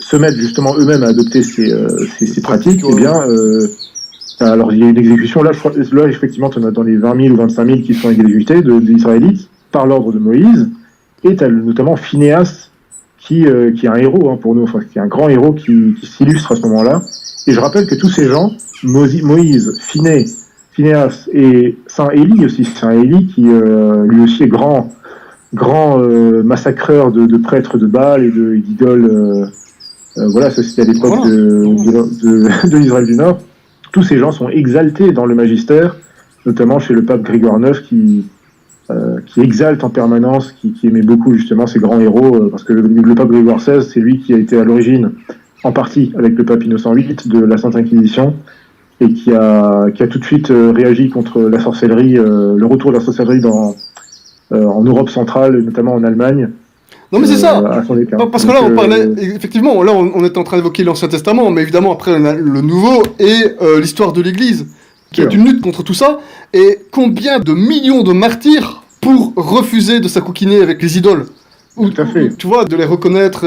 se mettent justement eux-mêmes à adopter ces pratiques, alors il y a une exécution, là effectivement tu en as dans les 20 000 ou 25 000 qui sont exécutés d'Israélites par l'ordre de Moïse, et tu as notamment Phinéas qui est un héros pour nous, qui est un grand héros qui s'illustre à ce moment-là, et je rappelle que tous ces gens, Moïse, Phinéas et Saint Élie aussi, Saint Élie qui lui aussi est grand grand massacreur de prêtres de Baal et d'idoles. Voilà, ça c'était à l'époque de l'Israël du Nord. Tous ces gens sont exaltés dans le magistère, notamment chez le pape Grégoire IX qui exalte en permanence, qui aimait beaucoup justement ces grands héros, parce que le pape Grégoire XVI, c'est lui qui a été à l'origine, en partie avec le pape Innocent VIII, de la Sainte Inquisition, et qui a tout de suite réagi contre la sorcellerie, le retour de la sorcellerie en Europe centrale, notamment en Allemagne. Non mais c'est ça, à son écart. Parce que là on parlait, effectivement, là on est en train d'évoquer l'Ancien Testament, mais évidemment après on a le Nouveau et l'histoire de l'Église, qui est une lutte contre tout ça, et combien de millions de martyrs pour refuser de s'acoquiner avec les idoles. Tout à fait. Tu vois, de les reconnaître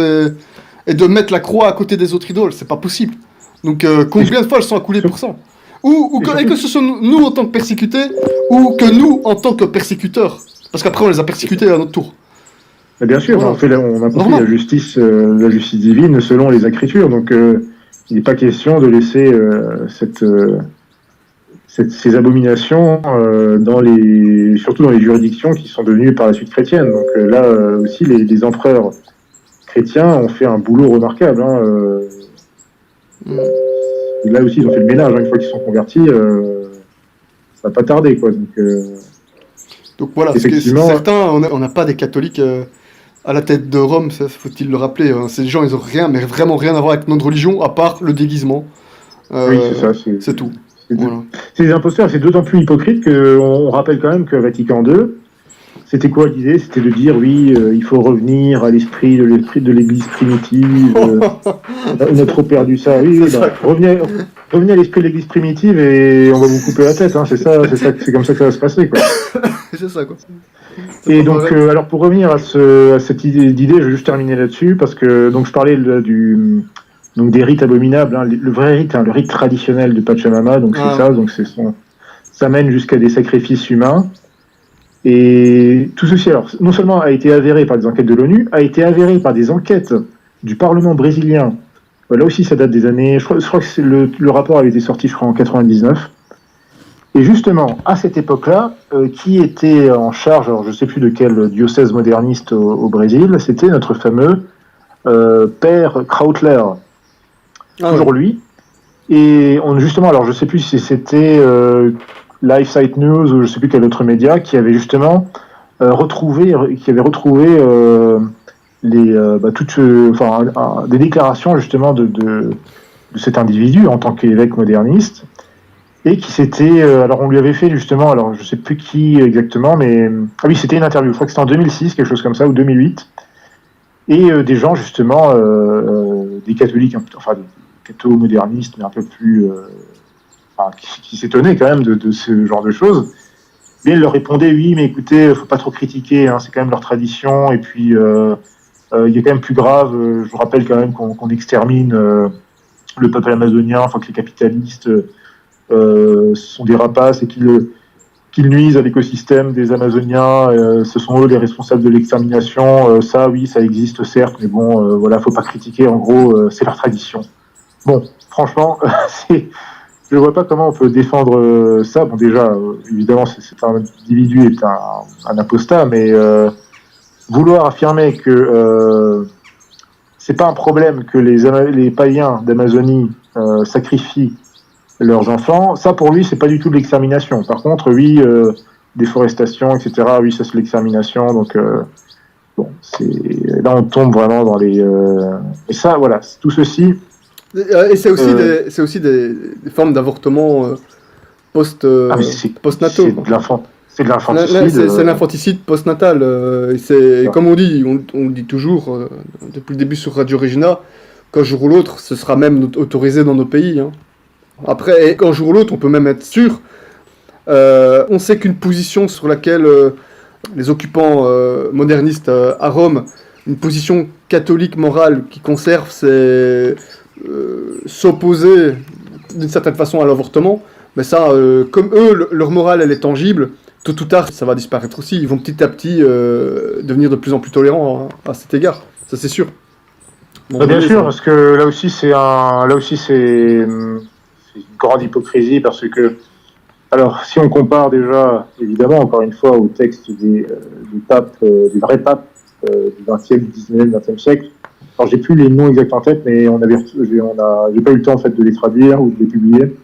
et de mettre la croix à côté des autres idoles, c'est pas possible. Donc combien de fois elles sont accoulées pour ça, et que ce soit nous en tant que persécutés, ou que nous en tant que persécuteurs, parce qu'après on les a persécutés à notre tour. Bien sûr, voilà. on a compris la justice divine selon les Écritures, donc il n'est pas question de laisser ces abominations surtout dans les juridictions qui sont devenues par la suite chrétiennes. Donc là aussi, les empereurs chrétiens ont fait un boulot remarquable. Là aussi, ils ont fait le ménage. Une fois qu'ils sont convertis, ça va pas tarder, quoi. Donc voilà, effectivement, certains, on n'a pas des catholiques à la tête de Rome, ça faut-il le rappeler. Ces gens, ils ont vraiment rien à voir avec notre religion, à part le déguisement. Oui, c'est ça. C'est tout. Voilà. C'est des imposteurs, c'est d'autant plus hypocrite qu'on rappelle quand même que Vatican II, c'était quoi l'idée? C'était de dire, oui, il faut revenir à l'esprit de l'Église primitive. On a trop perdu ça. Oui, revenez à l'esprit de l'Église primitive et on va vous couper la tête. C'est comme ça que ça va se passer, quoi. C'est ça, quoi. Et donc, alors pour revenir à cette idée, je vais juste terminer là-dessus, parce que donc je parlais donc des rites abominables, le vrai rite, le rite traditionnel de Pachamama, donc c'est ça, donc ça mène jusqu'à des sacrifices humains. Et tout ceci, alors, non seulement a été avéré par des enquêtes de l'ONU, a été avéré par des enquêtes du Parlement brésilien. Là aussi, ça date des années, je crois que le rapport avait été sorti, je crois, en 99. Et justement, à cette époque-là, qui était en charge, alors je ne sais plus de quel diocèse moderniste au Brésil, c'était notre fameux père Krautler. Toujours lui. Et justement, alors je ne sais plus si c'était LifeSite News ou je ne sais plus quel autre média qui avait justement retrouvé des déclarations justement de cet individu en tant qu'évêque moderniste, et qui s'était, alors on lui avait fait justement, alors je sais plus qui exactement, mais oui, c'était une interview, je crois que c'était en 2006, quelque chose comme ça, ou 2008, et des gens justement, des catholiques, enfin des catho-modernistes, mais un peu plus, qui s'étonnaient quand même de ce genre de choses. Mais ils leur répondaient, oui, mais écoutez, faut pas trop critiquer, c'est quand même leur tradition, et puis il y a quand même plus grave, je vous rappelle quand même qu'on extermine le peuple amazonien, enfin que les capitalistes sont des rapaces et qu'ils nuisent à l'écosystème des Amazoniens, ce sont eux les responsables de l'extermination, ça oui, ça existe certes, mais bon, voilà, faut pas critiquer, en gros, c'est leur tradition. Bon, franchement, je ne vois pas comment on peut défendre ça. Bon, déjà, évidemment, cet individu est un apostat, mais vouloir affirmer que c'est pas un problème que les païens d'Amazonie sacrifient leurs enfants, ça pour lui, c'est pas du tout de l'extermination. Par contre, oui, déforestation, etc., oui, ça c'est l'extermination. Donc, bon, là, on tombe vraiment dans les... Et ça, voilà, tout ceci... Et c'est aussi, des formes d'avortement post-nataux. C'est de l'infanticide. C'est l'infanticide post-natal. Comme on dit toujours, depuis le début sur Radio Regina, qu'un jour ou l'autre, ce sera même autorisé dans nos pays. Après, qu'un jour ou l'autre, on peut même être sûr. On sait qu'une position sur laquelle les occupants modernistes à Rome, une position catholique morale qui conserve, c'est... s'opposer d'une certaine façon à l'avortement, mais ça, comme eux, leur morale elle est tangible, tôt ou tard ça va disparaître aussi. Ils vont petit à petit devenir de plus en plus tolérants à cet égard, ça c'est sûr. Bien sûr, parce que là aussi c'est une grande hypocrisie, parce que alors si on compare déjà évidemment encore une fois au texte de papes, des vrais papes du 20e, du 19e, 20e siècle. Alors, j'ai plus les noms exacts en tête, mais j'ai pas eu le temps en fait de les traduire ou de les publier.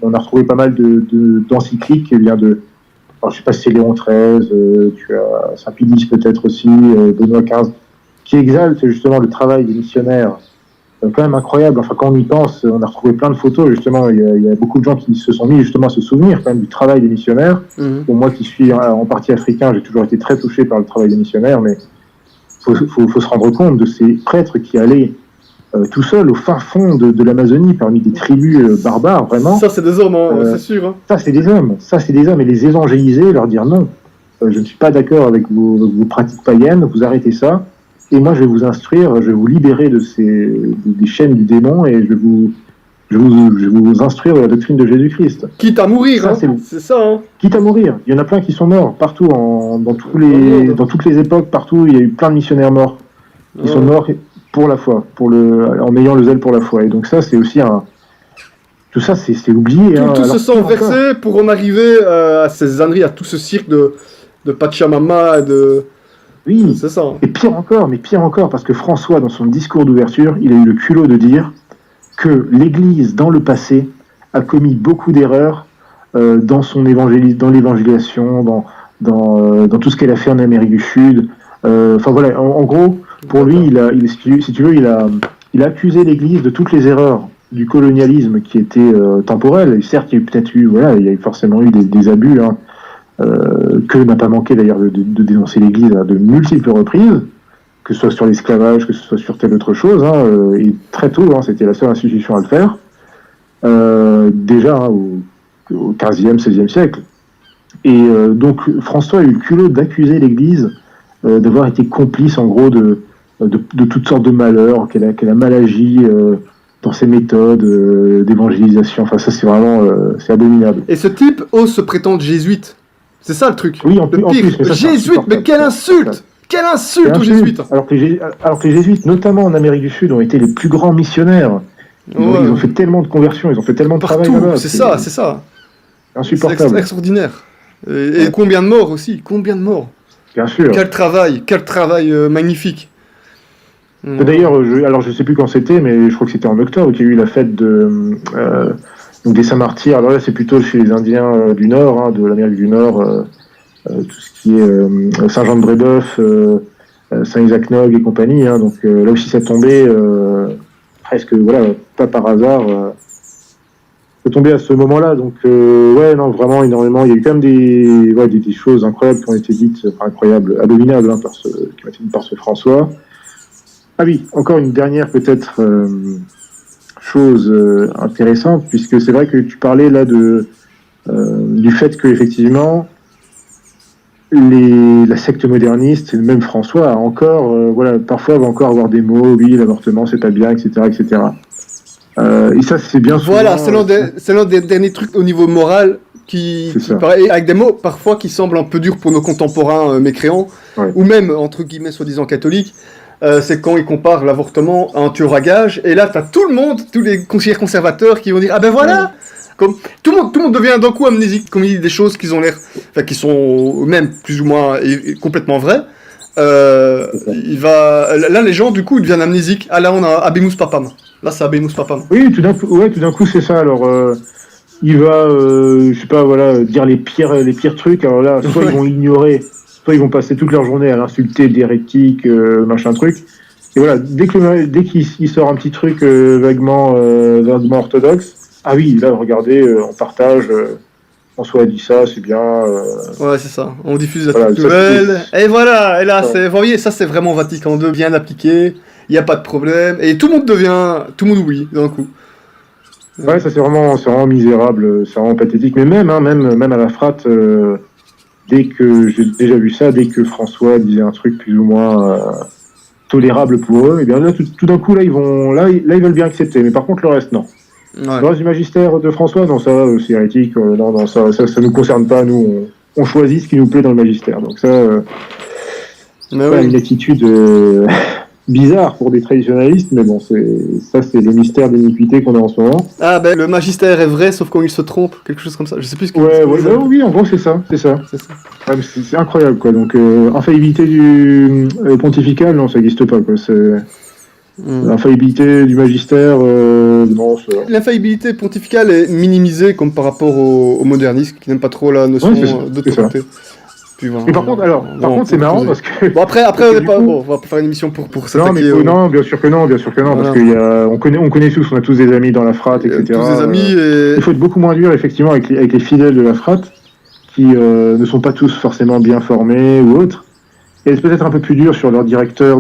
On a retrouvé pas mal d'encycliques qui viennent de. Alors, je sais pas si c'est Léon XIII, tu as Saint-Pilice peut-être aussi, Benoît XV, qui exaltent justement le travail des missionnaires. Quand même incroyable. Enfin, quand on y pense, on a retrouvé plein de photos. Justement, il y a beaucoup de gens qui se sont mis justement à se souvenir quand même du travail des missionnaires. Pour moi, qui suis en partie africain, j'ai toujours été très touché par le travail des missionnaires, mais faut se rendre compte de ces prêtres qui allaient tout seuls au fin fond de l'Amazonie, parmi des tribus barbares, vraiment. Ça, c'est des hommes, c'est sûr. Hein. Ça, c'est des hommes. Et les évangéliser, leur dire non, je ne suis pas d'accord avec vos pratiques païennes, vous arrêtez ça. Et moi, je vais vous instruire, je vais vous libérer des chaînes du démon et je vais vous instruire de la doctrine de Jésus-Christ. Quitte à mourir, ça, hein. C'est ça. Hein. Quitte à mourir. Il y en a plein qui sont morts partout, dans toutes les époques, partout. Il y a eu plein de missionnaires morts qui sont morts pour la foi, en ayant le zèle pour la foi. Et donc ça, c'est aussi tout ça, c'est oublié. Tout ce sang versé pour en arriver à ces âneries, à tout ce cirque de Pachamama et de... Oui, c'est ça. Et pire encore, parce que François, dans son discours d'ouverture, il a eu le culot de dire que l'Église, dans le passé, a commis beaucoup d'erreurs dans l'évangélisation, dans tout ce qu'elle a fait en Amérique du Sud. Enfin voilà, en gros, pour lui, si tu veux, il a accusé l'Église de toutes les erreurs du colonialisme qui étaient temporelles. Et certes, il y a forcément eu des abus, hein. Que n'a pas manqué d'ailleurs de dénoncer l'Église à de multiples reprises, que ce soit sur l'esclavage, que ce soit sur telle autre chose, hein, et très tôt, hein, c'était la seule institution à le faire, déjà hein, au 15e, 16e siècle. Et donc François a eu le culot d'accuser l'Église d'avoir été complice en gros de toutes sortes de malheurs, qu'elle a mal agi dans ses méthodes d'évangélisation. Enfin ça c'est vraiment c'est abominable. Et ce type ose se prétendre jésuite. C'est ça le truc. Oui, en plus, jésuite, mais quelle insulte! Quelle insulte aux jésuites! Alors que les jésuites, notamment en Amérique du Sud, ont été les plus grands missionnaires. Ils ont fait tellement de conversions, ils ont fait tellement de travail là-bas. C'est ça. Insupportable. C'est extraordinaire. Et combien de morts aussi? Combien de morts? Bien sûr. Quel travail magnifique. D'ailleurs, je sais plus quand c'était, mais je crois que c'était en octobre qu'il y a eu la fête donc des Saint-Martyrs. Alors là, c'est plutôt chez les Indiens du Nord, hein, de l'Amérique du Nord, tout ce qui est Saint-Jean-de-Brébeuf, Saint-Isaac-Nog et compagnie. Hein, donc là aussi, ça tombait presque, pas par hasard. Ça tombait à ce moment-là. Donc, vraiment énormément. Il y a eu quand même des choses incroyables qui ont été dites, incroyables, abominables, hein, qui ont été dites par ce François. Ah oui, encore une dernière peut-être chose intéressante, puisque c'est vrai que tu parlais là du fait que effectivement la secte moderniste, et même François a encore, parfois va encore avoir des mots, oui, l'avortement c'est pas bien, etc., etc. Et ça c'est bien souvent. Voilà, c'est l'un des derniers trucs au niveau moral qui paraît, avec des mots parfois qui semblent un peu durs pour nos contemporains mécréants, ou même entre guillemets soi-disant catholiques. C'est quand ils comparent l'avortement à un tueur à gages, et là t'as tout le monde, tous les conseillers conservateurs qui vont dire ah ben voilà, comme tout le monde devient d'un coup amnésique, comme il dit des choses qui ont l'air, qui sont même plus ou moins complètement vraies. Là les gens du coup ils deviennent amnésiques. Ah là on a Abemus Papam. Là c'est Abemus Papam. Oui, tout d'un coup c'est ça. Alors il va dire les pires trucs. Alors là soit ils vont l'ignorer. Soit ils vont passer toute leur journée à l'insulter d'hérétique, machin truc. Et voilà, dès qu'il sort un petit truc vaguement orthodoxe, ah oui, là, regardez, on partage, François a dit ça, c'est bien. Ouais, c'est ça. On diffuse la petite nouvelle. Et voilà, et là, vous voyez, ça c'est vraiment Vatican II, bien appliqué, il n'y a pas de problème. Et tout le monde oublie d'un coup. Ouais, ça c'est vraiment misérable, c'est vraiment pathétique. Mais même à la frate... dès que j'ai déjà vu ça, dès que François disait un truc plus ou moins tolérable pour eux, et bien là tout d'un coup là ils veulent bien accepter, mais par contre le reste non. Ouais. Le reste du magistère de François, non ça c'est hérétique, non ça nous concerne pas, nous on choisit ce qui nous plaît dans le magistère, donc ça une attitude bizarre pour des traditionalistes, mais bon, c'est le mystère d'iniquité qu'on a en ce moment. Ah ben le magistère est vrai, sauf quand il se trompe, quelque chose comme ça. Je sais plus ce que Oui, en gros, c'est ça. C'est ça. Ouais, c'est incroyable, quoi. Donc, infaillibilité du pontifical, non, ça n'existe pas, quoi. L'infaillibilité du magistère, non, L'infaillibilité pontificale est minimisée comme par rapport aux modernistes qui n'aiment pas trop la notion d'autorité. Puis voilà, et par contre, c'est marrant parce que. Bon, après on va pas faire une émission pour s'attaquer. Non, bien sûr que non, voilà. Parce qu'on connaît tous, on a tous des amis dans la frate, etc. Tous des amis. Il faut être beaucoup moins dur, effectivement, avec les fidèles de la frate, qui ne sont pas tous forcément bien formés ou autres. Et être peut-être un peu plus dur sur leur directeur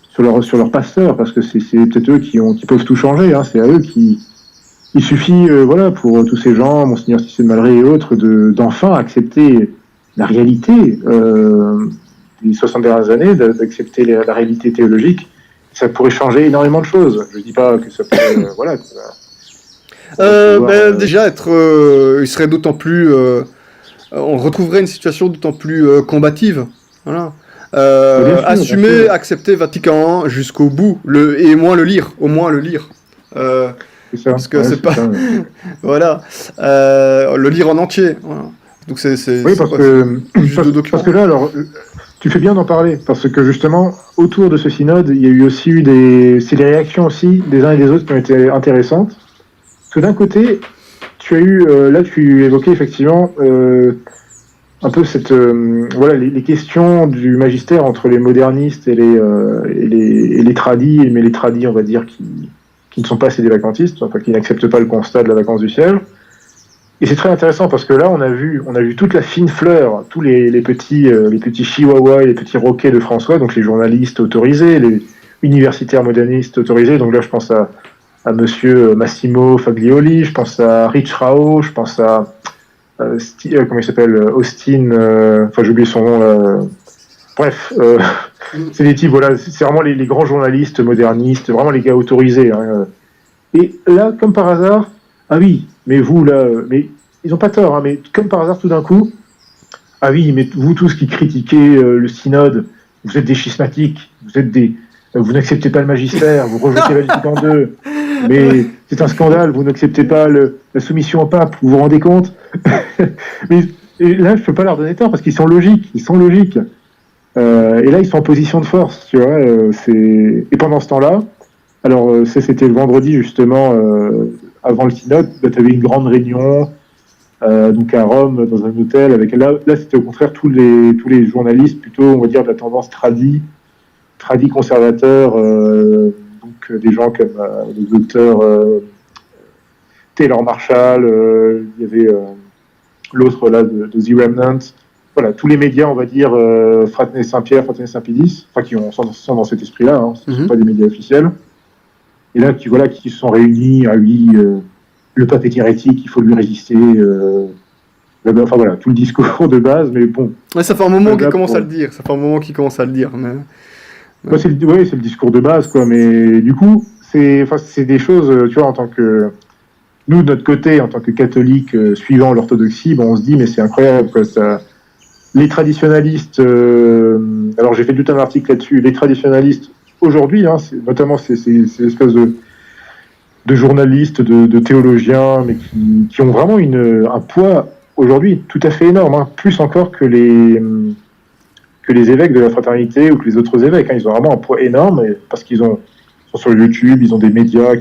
sur leur pasteur, parce que c'est peut-être eux qui peuvent tout changer. Hein. C'est à eux il suffit, pour tous ces gens, Monseigneur Cissé de Malray et autres, d'enfin accepter la réalité des 60 dernières années, d'accepter la réalité théologique. Ça pourrait changer énormément de choses. Je dis pas que ça pourrait, déjà il serait d'autant plus, on retrouverait une situation d'autant plus combative. Voilà. Assumer, accepter Vatican I jusqu'au bout, et au moins le lire. C'est ça, parce que c'est pas. Voilà. Le lire en entier. Voilà. Donc parce que là, alors, tu fais bien d'en parler, parce que justement, autour de ce synode, il y a eu aussi c'est les réactions aussi des uns et des autres qui ont été intéressantes. Parce que d'un côté, tu as eu, là, tu évoquais effectivement un peu les questions du magistère entre les modernistes et les tradis, mais les tradis, on va dire, qui ne sont pas assez des vacantistes, enfin, qui n'acceptent pas le constat de la vacance du siège. Et c'est très intéressant parce que là, on a vu toute la fine fleur, tous les petits chihuahuas et les petits roquets de François, donc les journalistes autorisés, les universitaires modernistes autorisés. Donc là, je pense à monsieur Massimo Faglioli, je pense à Rich Rao, je pense à comment il s'appelle, Austin, j'ai oublié son nom. Bref, c'est des types, voilà, c'est vraiment les grands journalistes modernistes, vraiment les gars autorisés. Hein. Et là, comme par hasard, ah oui, mais vous là, mais ils n'ont pas tort, hein, mais comme par hasard tout d'un coup, ah oui, mais vous tous qui critiquez le synode, vous êtes des schismatiques, vous n'acceptez pas le magistère, vous rejetez Vatican II, mais c'est un scandale, vous n'acceptez pas la soumission au pape, vous vous rendez compte? Et là, je peux pas leur donner tort parce qu'ils sont logiques, et là, ils sont en position de force, tu vois. Et pendant ce temps-là, alors c'était le vendredi justement. Avant le synode, tu avais une grande réunion donc à Rome dans un hôtel avec là c'était au contraire tous les journalistes plutôt, on va dire, de la tendance tradie conservateur, donc des gens comme le docteur Taylor Marshall, il y avait l'autre là de The Remnant, voilà, tous les médias, on va dire, Fraternité Saint-Pierre, Fraternité Saint-Pédis, enfin qui sont dans cet esprit-là, hein, ce ne sont pas des médias officiels. Et là, qui se sont réunis, ah oui, le pape est hérétique, il faut lui résister. Enfin voilà, tout le discours de base, mais bon. Ouais, ça fait un moment qu'il commence à le dire. Mais... Ouais, c'est le discours de base, quoi. Mais du coup, c'est des choses, tu vois, en tant que nous, de notre côté, en tant que catholiques suivant l'orthodoxie, on se dit, mais c'est incroyable, quoi. Les traditionalistes, alors j'ai fait tout un article là-dessus, les traditionalistes aujourd'hui, hein, notamment ces espèces de journalistes, de théologiens, mais qui ont vraiment un poids aujourd'hui tout à fait énorme, hein, plus encore que les évêques de la fraternité ou que les autres évêques. Hein, ils ont vraiment un poids énorme parce qu'ils sont sur YouTube, ils ont des médias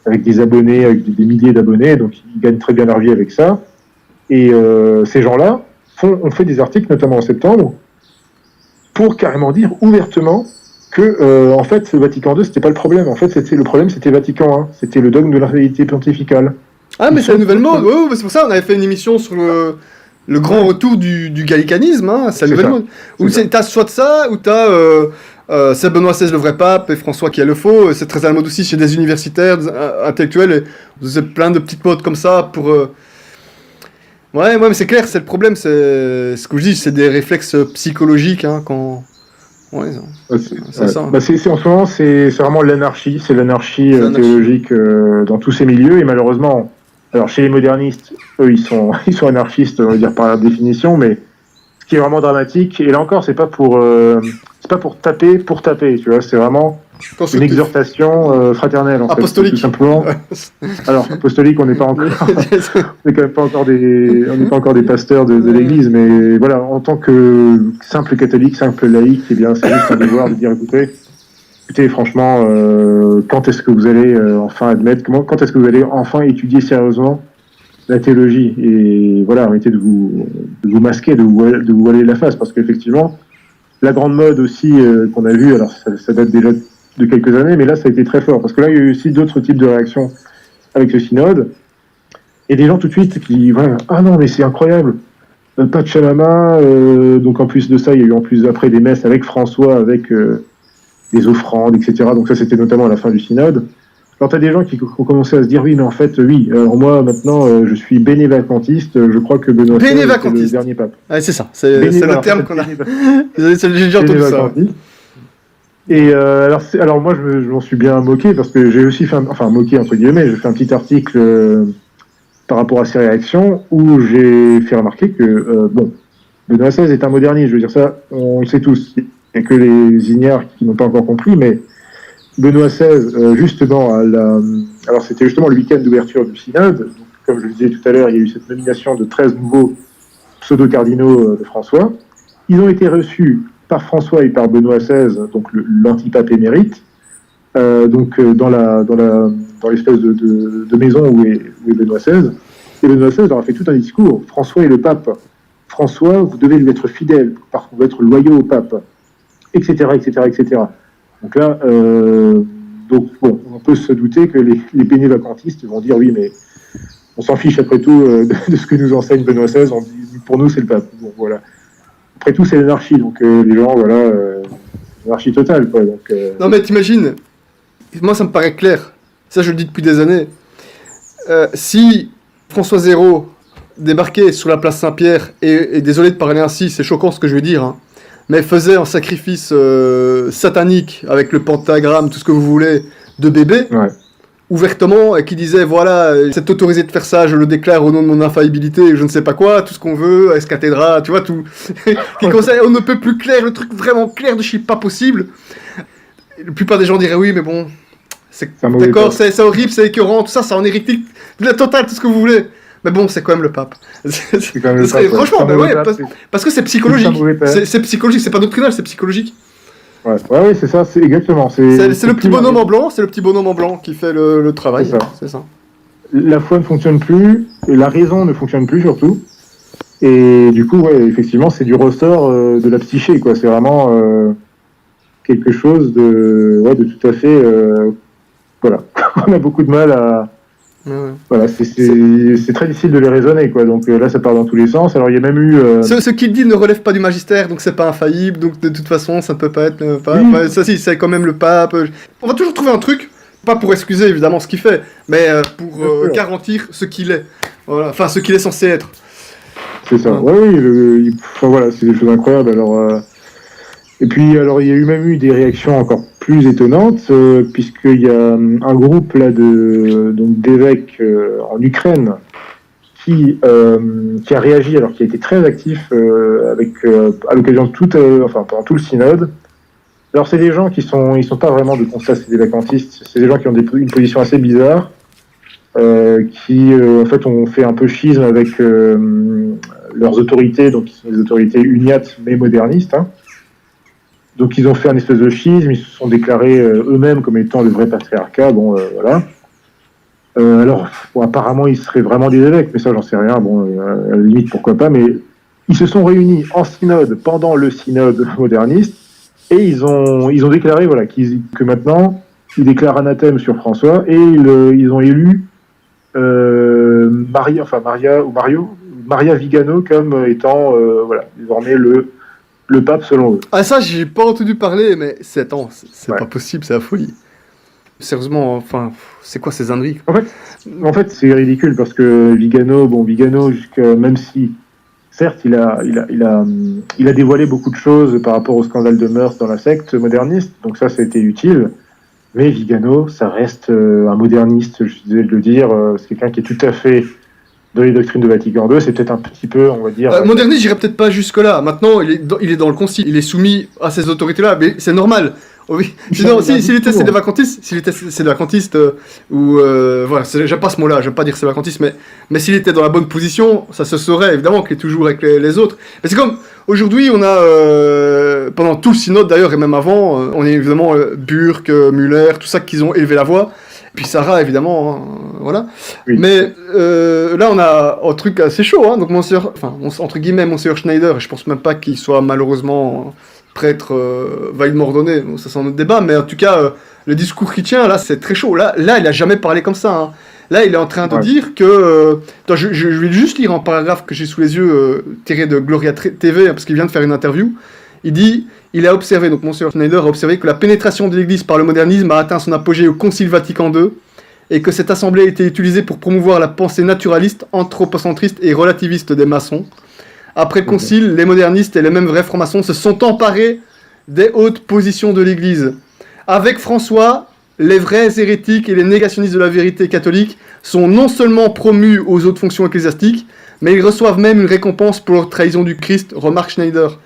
avec des abonnés, avec des milliers d'abonnés, donc ils gagnent très bien leur vie avec ça. Et ces gens-là ont fait des articles, notamment en septembre, pour carrément dire ouvertement que en fait, le Vatican II, c'était pas le problème. En fait, le problème, c'était Vatican I. C'était le dogme de l'infaillibilité pontificale. Ah, mais c'est la nouvelle mode. Ouais, c'est pour ça qu'on avait fait une émission sur le grand retour du gallicanisme. Hein. C'est la nouvelle mode. Où t'as soit de ça, ou t'as c'est Benoît XVI le vrai pape et François qui est le faux. C'est très à la mode aussi chez des universitaires, intellectuels. C'est plein de petites modes comme ça pour... Ouais, mais c'est clair, c'est le problème. C'est ce que je dis, c'est des réflexes psychologiques hein, quand... Ouais, c'est ça. En ce moment, c'est vraiment l'anarchie. C'est l'anarchie théologique dans tous ces milieux. Et malheureusement, alors chez les modernistes, eux, ils sont anarchistes, on va dire par définition. Mais ce qui est vraiment dramatique, et là encore, c'est pas pour pas pour taper, tu vois, c'est vraiment une exhortation fraternelle, en apostolique. Fait, tout simplement. Alors, apostolique, on n'est pas encore, on n'est quand même pas encore des pasteurs de l'Église, mais voilà, en tant que simple catholique, simple laïc, eh bien, c'est juste un devoir de dire, écoutez, franchement, quand est-ce que vous allez enfin admettre, quand est-ce que vous allez enfin étudier sérieusement la théologie, et voilà, arrêtez de vous masquer, de vous voiler la face, parce qu'effectivement, la grande mode aussi qu'on a vue, alors ça date déjà de quelques années, mais là ça a été très fort, parce que là il y a eu aussi d'autres types de réactions avec ce synode, et des gens tout de suite qui, voilà, ah non mais c'est incroyable, Pachamama, donc en plus de ça, il y a eu en plus après des messes avec François, avec des offrandes, etc. Donc ça c'était notamment à la fin du synode. Alors, tu as des gens qui ont commencé à se dire, oui, mais en fait, oui, alors moi, maintenant, je suis bénévacantiste, je crois que Benoît XVI est le dernier pape. Ouais, c'est ça, c'est le terme qu'on a. J'ai déjà entendu ça. Et alors moi, je m'en suis bien moqué, parce que j'ai aussi fait, moqué, entre guillemets, j'ai fait un petit article par rapport à ces réactions, où j'ai fait remarquer que, Benoît XVI est un moderniste, je veux dire ça, on le sait tous, et que les ignares qui n'ont pas encore compris, mais Benoît XVI, justement, alors c'était justement le week-end d'ouverture du synode. Donc, comme je le disais tout à l'heure, il y a eu cette nomination de 13 nouveaux pseudo-cardinaux de François. Ils ont été reçus par François et par Benoît XVI, donc l'antipape émérite, dans l'espèce de maison où est Benoît XVI. Et Benoît XVI leur a fait tout un discours. François est le pape. François, vous devez lui être fidèle, parce qu'on doit être loyaux au pape, etc., etc., etc. Donc là, on peut se douter que les bénévacantistes vont dire oui, mais on s'en fiche après tout de ce que nous enseigne Benoît XVI. Pour nous, c'est le pape. Bon, voilà. Après tout, c'est l'anarchie. Donc les gens, voilà, l'anarchie totale, quoi. Donc, Non, mais t'imagines, moi, ça me paraît clair. Ça, je le dis depuis des années. Si François Zéro débarquait sur la place Saint-Pierre, et désolé de parler ainsi, c'est choquant ce que je vais dire, hein, mais faisait un sacrifice satanique avec le pentagramme, tout ce que vous voulez, de bébé, ouvertement, et qui disait, voilà, c'est autorisé de faire ça, je le déclare au nom de mon infaillibilité, je ne sais pas quoi, tout ce qu'on veut, es cathédra, tu vois, tout. Qui conseille, on ne peut plus clair, le truc vraiment clair de chez pas possible. La plupart des gens diraient, oui, mais bon, d'accord, c'est horrible, c'est écœurant, tout ça, ça en hérétique, de la totale, tout ce que vous voulez. Mais bon, c'est quand même le pape. C'est quand même le pape, franchement, parce que c'est psychologique. C'est psychologique, c'est pas doctrinal, c'est psychologique. Ouais, c'est ça, c'est exactement. C'est le petit bonhomme en blanc, c'est le petit bonhomme en blanc qui fait le travail. C'est ça. La foi ne fonctionne plus, et la raison ne fonctionne plus surtout. Et du coup, effectivement, c'est du ressort de la psyché, quoi. C'est vraiment quelque chose de tout à fait. Voilà, on a beaucoup de mal à. Voilà, c'est très difficile de les raisonner, quoi. Donc là, ça part dans tous les sens. Alors il y a même eu. Ce qu'il dit ne relève pas du magistère, donc c'est pas infaillible. Donc de toute façon, ça ne peut pas être. Ça, si, c'est quand même le pape. On va toujours trouver un truc, pas pour excuser évidemment ce qu'il fait, mais pour garantir ce qu'il est. Voilà, enfin ce qu'il est censé être. C'est ça. Oui, voilà, c'est des choses incroyables. Alors. Et puis, alors, il y a même eu des réactions encore plus étonnantes, puisqu'il y a un groupe là d'évêques en Ukraine qui a réagi, alors qui a été très actif à l'occasion de pendant tout le synode. Alors, c'est des gens ils sont pas vraiment de constat, c'est des vacantistes, c'est des gens qui ont une position assez bizarre, qui en fait ont fait un peu schisme avec leurs autorités, donc qui sont des autorités uniates mais modernistes, hein. Donc ils ont fait un espèce de schisme, ils se sont déclarés eux-mêmes comme étant le vrai patriarcat, voilà. Alors, apparemment ils seraient vraiment des évêques, mais ça j'en sais rien, à la limite pourquoi pas, mais ils se sont réunis en synode pendant le synode moderniste, et ils ont déclaré que maintenant, ils déclarent anathème sur François, et ils ont élu Maria Vigano comme étant désormais le pape selon eux. Ah ça, j'ai pas entendu parler, mais c'est pas possible, c'est la folie. Sérieusement, enfin, c'est quoi ces âneries? En fait, c'est ridicule parce que Vigano, même si, certes, il a dévoilé beaucoup de choses par rapport au scandale de mœurs dans la secte moderniste, donc ça a été utile. Mais Vigano, ça reste un moderniste, je disais de le dire, c'est quelqu'un qui est tout à fait de les doctrines de Vatican II, c'est peut-être un petit peu, on va dire... Moderniste, j'irais peut-être pas jusque-là. Maintenant, il est dans le concile, il est soumis à ces autorités-là, mais c'est normal. Oui. Sinon, s'il était sédévacantiste, ou voilà, j'aime pas ce mot-là, j'aime pas dire sédévacantiste, mais s'il était dans la bonne position, ça se saurait évidemment qu'il est toujours avec les autres. Mais c'est comme aujourd'hui, on a pendant tout le synode d'ailleurs et même avant, on est évidemment Burke, Müller, tout ça qu'ils ont élevé la voix. Puis Sarah évidemment, voilà. Oui. Mais là, on a un truc assez chaud, hein. Donc entre guillemets, Monseigneur Schneider, et je pense même pas qu'il soit malheureusement prêtre validement ordonné, bon, ça c'est un autre débat, mais en tout cas, le discours qu'il tient, là, c'est très chaud. Là, il a jamais parlé comme ça, hein. Là, il est en train de dire que... Attends, je vais juste lire un paragraphe que j'ai sous les yeux, tiré de Gloria TV, parce qu'il vient de faire une interview. Il dit, il a observé, donc Monseigneur Schneider a observé que la pénétration de l'Église par le modernisme a atteint son apogée au Concile Vatican II, et que cette assemblée a été utilisée pour promouvoir la pensée naturaliste, anthropocentriste et relativiste des maçons. Après le concile, les modernistes et les mêmes vrais francs-maçons se sont emparés des hautes positions de l'Église. Avec François, les vrais hérétiques et les négationnistes de la vérité catholique sont non seulement promus aux autres fonctions ecclésiastiques, mais ils reçoivent même une récompense pour leur trahison du Christ, remarque Schneider.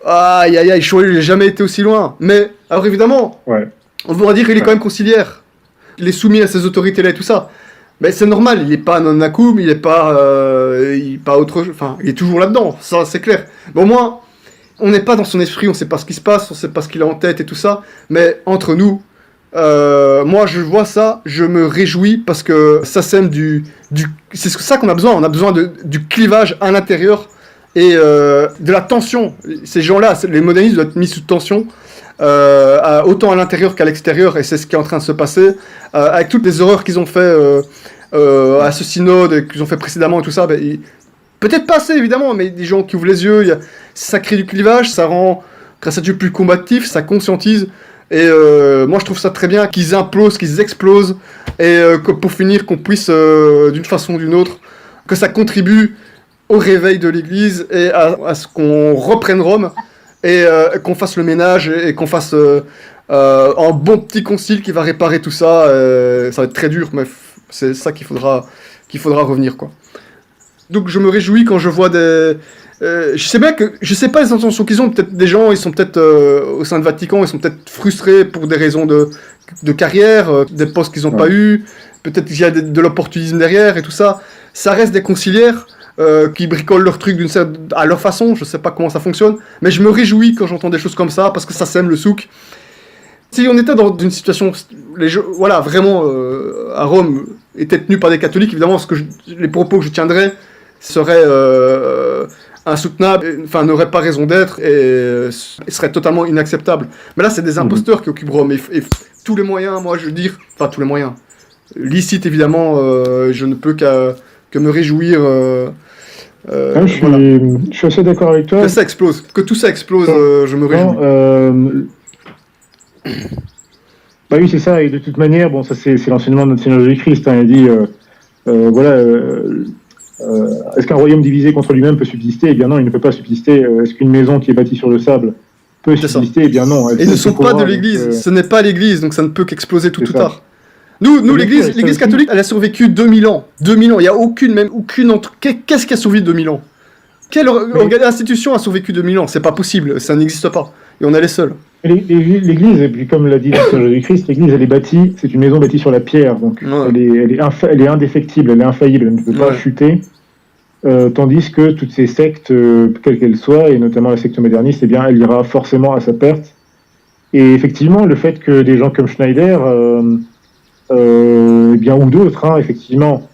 Aïe aïe aïe, Cholet n'a jamais été aussi loin. Mais, alors évidemment, on pourra dire qu'il est quand même conciliaire. Il est soumis à ces autorités-là et tout ça. Mais c'est normal, il n'est pas non acum, il n'est pas, autre chose, enfin, il est toujours là-dedans, ça c'est clair. Mais au moins, on n'est pas dans son esprit, on ne sait pas ce qui se passe, on ne sait pas ce qu'il a en tête et tout ça, mais entre nous, moi je vois ça, je me réjouis parce que ça sème c'est ça qu'on a besoin du clivage à l'intérieur et de la tension. Ces gens-là, les modernistes doivent être mis sous tension, autant à l'intérieur qu'à l'extérieur, et c'est ce qui est en train de se passer, avec toutes les horreurs qu'ils ont fait à ce synode, qu'ils ont fait précédemment et tout ça, peut-être pas assez évidemment, mais des gens qui ouvrent les yeux, ça crée du clivage, ça rend, grâce à Dieu, plus combatif, ça conscientise, et moi je trouve ça très bien qu'ils implosent, qu'ils explosent, et que pour finir, qu'on puisse, d'une façon ou d'une autre, que ça contribue au réveil de l'Église, et à ce qu'on reprenne Rome, et qu'on fasse le ménage, et qu'on fasse un bon petit concile qui va réparer tout ça. Ça va être très dur, mais c'est ça qu'il faudra revenir, quoi. Donc je me réjouis quand je vois des... je sais pas les intentions qu'ils ont, peut-être des gens, ils sont peut-être au sein de Vatican, ils sont peut-être frustrés pour des raisons de carrière, des postes qu'ils n'ont pas eu, peut-être qu'il y a de l'opportunisme derrière et tout ça. Ça reste des conciliaires qui bricolent leur truc à leur façon, je sais pas comment ça fonctionne, mais je me réjouis quand j'entends des choses comme ça, parce que ça sème le souk. Si on était dans une situation, voilà, vraiment, à Rome, était tenu par des catholiques, évidemment, les propos que je tiendrais seraient insoutenables, enfin, n'auraient pas raison d'être, et seraient totalement inacceptables. Mais là, c'est des imposteurs qui occupent Rome, et tous les moyens, moi, je veux dire, enfin, tous les moyens, licites, évidemment, je ne peux que me réjouir... je suis assez d'accord avec toi. Que tout ça explose, je me réjouis. Bah oui, c'est ça, et de toute manière, bon, ça c'est l'enseignement de notre Seigneur Jésus-Christ, hein, il dit, est-ce qu'un royaume divisé contre lui-même peut subsister? Eh bien non, il ne peut pas subsister. Est-ce qu'une maison qui est bâtie sur le sable peut subsister? Eh bien non. Et ils ne sont pas de l'Église, ce n'est pas l'Église, donc ça ne peut qu'exploser tout ou tard. Nous l'Église catholique, elle a survécu 2000 ans. 2000 ans, il n'y a aucune Qu'est-ce qui a survécu 2000 ans? Quelle institution a survécu 2000 ans? C'est pas possible, ça n'existe pas. Et on est les seuls. L'Église, et puis comme l'a dit le Seigneur Jésus-Christ, l'Église, elle est bâtie, c'est une maison bâtie sur la pierre, donc elle est indéfectible, elle est infaillible, elle ne peut pas chuter. Tandis que toutes ces sectes, quelles qu'elles soient, et notamment la secte moderniste, eh bien, elle ira forcément à sa perte. Et effectivement, le fait que des gens comme Schneider, eh bien, ou d'autres, hein, effectivement,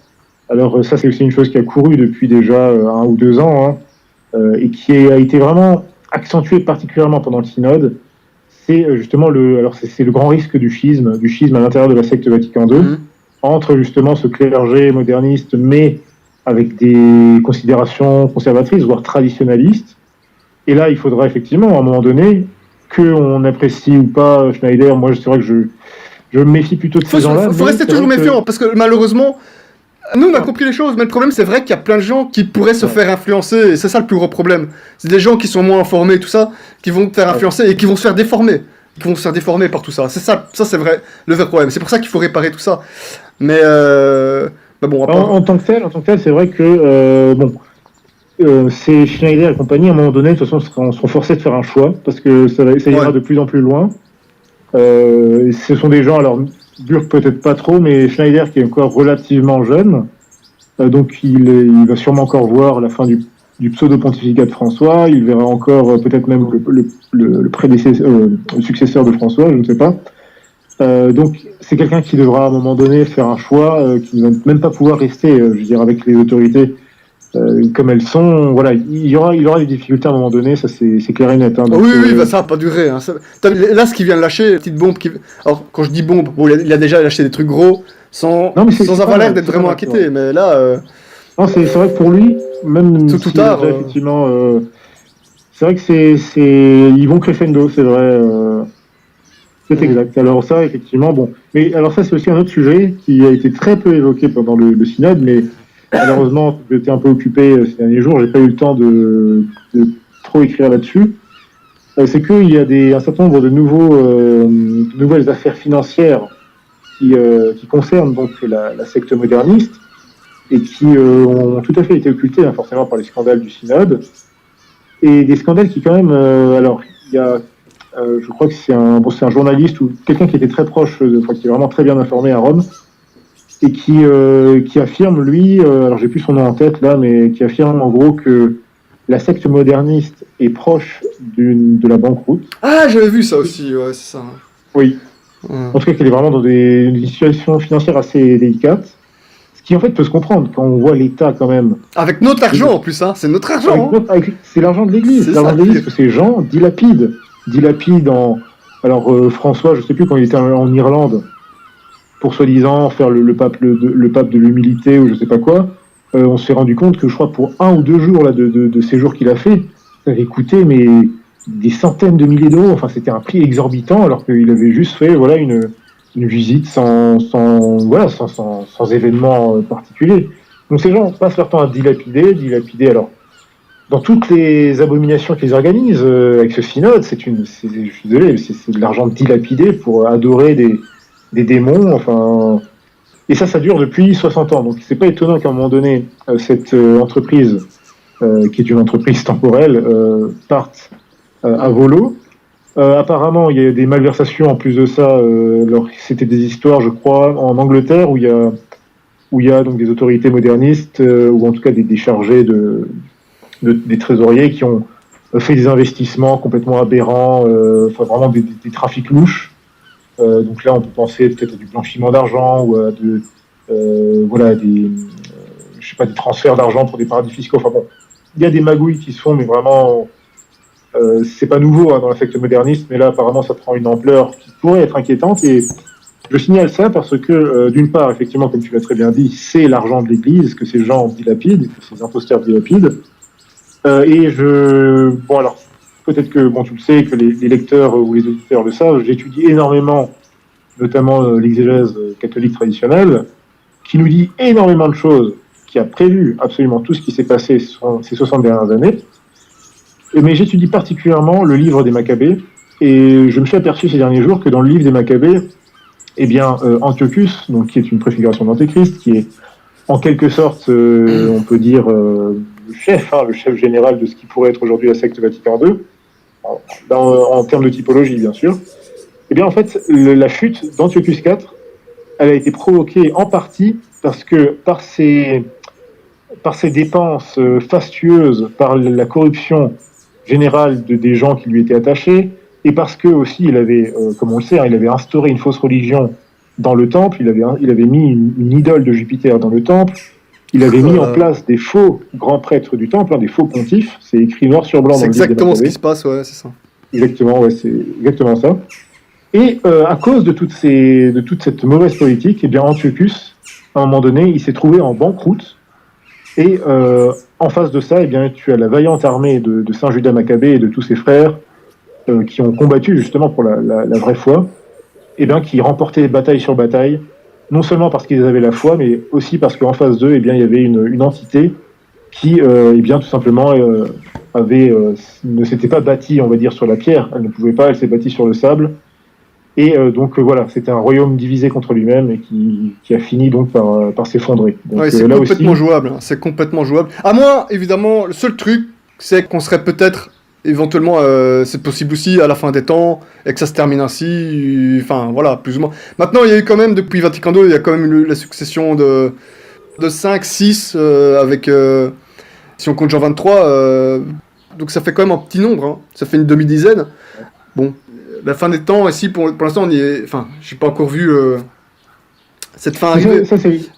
alors ça c'est aussi une chose qui a couru depuis déjà 1 ou 2 ans, hein, et qui a été vraiment accentuée particulièrement pendant le synode, c'est justement c'est le grand risque du schisme à l'intérieur de la secte Vatican II, entre justement ce clergé moderniste, mais avec des considérations conservatrices, voire traditionnalistes. Et là, il faudra effectivement, à un moment donné, qu'on apprécie ou pas Schneider. Moi, c'est vrai que je me méfie plutôt de ces gens-là. Il faut rester toujours méfiant, parce que malheureusement, nous, on a compris les choses, mais le problème, c'est vrai qu'il y a plein de gens qui pourraient se faire influencer, et c'est ça le plus gros problème. C'est des gens qui sont moins informés, tout ça, qui vont te faire influencer et qui vont se faire déformer. Par tout ça. C'est ça c'est vrai, le vrai problème. C'est pour ça qu'il faut réparer tout ça. Mais Mais bon, En tant que tel, c'est vrai que c'est Schneider et compagnie, à un moment donné, de toute façon, seront forcés de faire un choix, parce que ça ira de plus en plus loin. Ce sont des gens, alors, Burke peut-être pas trop, mais Schneider qui est encore relativement jeune, donc il va sûrement encore voir la fin du pseudo-pontificat de François, il verra encore peut-être même le prédécesseur, le successeur de François, je ne sais pas. Donc c'est quelqu'un qui devra à un moment donné faire un choix, qui ne va même pas pouvoir rester, je veux dire, avec les autorités comme elles sont. Voilà, il y aura des difficultés à un moment donné, ça c'est clair et net. Hein, donc, oui, bah, ça va pas durer. Hein. Là, ce qu'il vient de lâcher, petite bombe. Alors, quand je dis bombe, bon, il a déjà lâché des trucs gros sans avoir l'air d'être vraiment inquiété. Mais là. Non, c'est vrai que pour lui, même tout tard. Effectivement, c'est vrai que ils vont crescendo, c'est vrai. C'est exact. Alors ça, effectivement, bon. Mais alors ça, c'est aussi un autre sujet qui a été très peu évoqué pendant le synode, mais malheureusement, j'étais un peu occupé ces derniers jours, j'ai pas eu le temps de trop écrire là-dessus. C'est qu'il y a un certain nombre de nouvelles affaires financières qui concernent donc la secte moderniste et qui ont tout à fait été occultées, hein, forcément par les scandales du synode. Et des scandales qui quand même... alors, il y a... je crois que c'est un journaliste ou quelqu'un qui était très proche, qui est vraiment très bien informé à Rome, et qui affirme, lui, alors j'ai plus son nom en tête là, mais qui affirme en gros que la secte moderniste est proche de la banqueroute. Ah, j'avais vu ça aussi, ouais, c'est ça. Oui. En tout cas, qu'elle est vraiment dans des situations financières assez délicates. Ce qui en fait peut se comprendre quand on voit l'État quand même. Avec notre argent en plus, hein, c'est notre argent. C'est l'argent de l'Église. C'est l'argent de l'Église que ces gens dilapident en... Alors François, je sais plus, quand il était en Irlande, pour soi-disant faire le pape de l'humilité ou je sais pas quoi, on s'est rendu compte que je crois pour 1 ou 2 jours là, de ces jours qu'il a fait, ça avait coûté mais des centaines de milliers d'euros. Enfin, c'était un prix exorbitant alors qu'il avait juste fait voilà, une visite sans événement particulier. Donc ces gens passent leur temps à dilapider alors dans toutes les abominations qu'ils organisent avec ce synode, je suis désolé, c'est de l'argent dilapidé pour adorer des démons, enfin... Et ça dure depuis 60 ans, donc c'est pas étonnant qu'à un moment donné, cette entreprise, qui est une entreprise temporelle, parte à volo. Apparemment, il y a des malversations en plus de ça, c'était des histoires, je crois, en Angleterre, où il y a donc des autorités modernistes, ou en tout cas des chargés des trésoriers qui ont fait des investissements complètement aberrants, vraiment des trafics louches. Donc là, on peut penser peut-être à du blanchiment d'argent ou à des transferts d'argent pour des paradis fiscaux. Enfin bon, il y a des magouilles qui se font, mais vraiment, c'est pas nouveau hein, dans la secte moderniste, mais là, apparemment, ça prend une ampleur qui pourrait être inquiétante. Et je signale ça parce que, d'une part, effectivement, comme tu l'as très bien dit, c'est l'argent de l'Église que ces gens dilapident, que ces imposteurs dilapident. Bon alors, peut-être que tu le sais, que les lecteurs ou les auditeurs le savent, j'étudie énormément, notamment l'exégèse catholique traditionnelle, qui nous dit énormément de choses, qui a prévu absolument tout ce qui s'est passé ces 60 dernières années. Mais j'étudie particulièrement le livre des Maccabées, et je me suis aperçu ces derniers jours que dans le livre des Maccabées, Antiochus, donc, qui est une préfiguration d'Antéchrist, qui est en quelque sorte, on peut dire, le chef général de ce qui pourrait être aujourd'hui la secte Vatican II, en termes de typologie, bien sûr. Eh bien, en fait, la chute d'Antiochus IV, elle a été provoquée en partie parce que par ses dépenses fastueuses, par la corruption générale des gens qui lui étaient attachés, et parce que aussi il avait, comme on le sait, il avait instauré une fausse religion dans le temple, il avait mis une idole de Jupiter dans le temple, il avait mis en place des faux grands prêtres du temple, des faux pontifes, c'est écrit noir sur blanc dans le livre des Maccabées. C'est exactement ce qui se passe, ouais, c'est ça. Exactement, ouais, c'est exactement ça. Et à cause de toute cette mauvaise politique, eh bien Antiochus, à un moment donné, il s'est trouvé en banqueroute. Et en face de ça, eh bien, tu as la vaillante armée de Saint Judas Maccabée et de tous ses frères qui ont combattu justement pour la vraie foi, eh bien, qui remportaient bataille sur bataille, non seulement parce qu'ils avaient la foi, mais aussi parce qu'en face d'eux, eh bien, il y avait une entité qui, eh bien, tout simplement, ne s'était pas bâtie, on va dire, sur la pierre. Elle ne pouvait pas, elle s'est bâtie sur le sable. Et donc voilà, c'était un royaume divisé contre lui-même et qui a fini donc par s'effondrer. Donc Ouais, c'est là complètement aussi, jouable, hein, c'est complètement jouable. À moins, évidemment, le seul truc, c'est qu'on serait peut-être, éventuellement, c'est possible aussi à la fin des temps, et que ça se termine ainsi, enfin voilà, plus ou moins. Maintenant, il y a eu quand même, depuis Vatican II, il y a quand même eu la succession de 5, 6, avec, si on compte Jean 23, donc ça fait quand même un petit nombre, hein, ça fait une demi-dizaine. Bon, la fin des temps, ici, pour l'instant, on y est, enfin, j'ai pas encore vu cette fin arriver.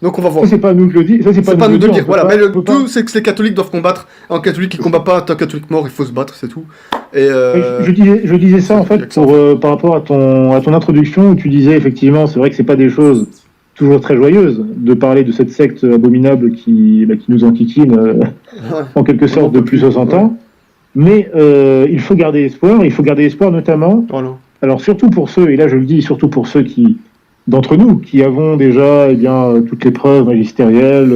Donc on va voir. ça c'est pas nous que le dit, ça c'est C'est pas nous nous de le on dire, peut voilà. pas- Mais on peut pas- tout, c'est que les catholiques doivent combattre. Un catholique qui combat pas, un catholique mort, il faut se battre, c'est tout. Et Je disais ça en il y a fait que ça, en par rapport à ton introduction où tu disais effectivement, c'est vrai que c'est pas des choses toujours très joyeuses de parler de cette secte abominable qui nous enquiquine Ouais. en quelque On en sorte peut depuis plus, 60 ans. Mais il faut garder espoir. Il faut garder espoir notamment. Voilà. Alors surtout pour ceux, et là je le dis, surtout pour ceux d'entre nous, qui avons déjà toutes les preuves magistérielles,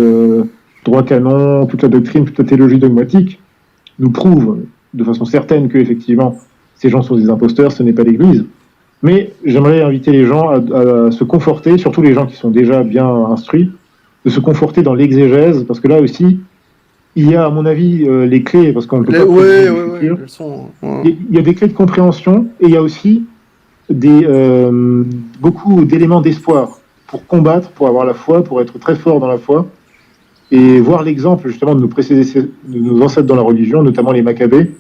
droit canon, toute la doctrine, toute la théologie dogmatique, nous prouvent de façon certaine que effectivement ces gens sont des imposteurs, ce n'est pas l'Église. Mais j'aimerais inviter les gens à se conforter, surtout les gens qui sont déjà bien instruits, de se conforter dans l'exégèse, parce que là aussi, il y a, à mon avis, les clés, parce qu'on ne peut pas prédire le futur. Elles sont. Ouais. Il y a des clés de compréhension, et il y a aussi beaucoup d'éléments d'espoir pour combattre, pour avoir la foi, pour être très fort dans la foi, et voir l'exemple justement de nos ancêtres dans la religion, notamment les Maccabées,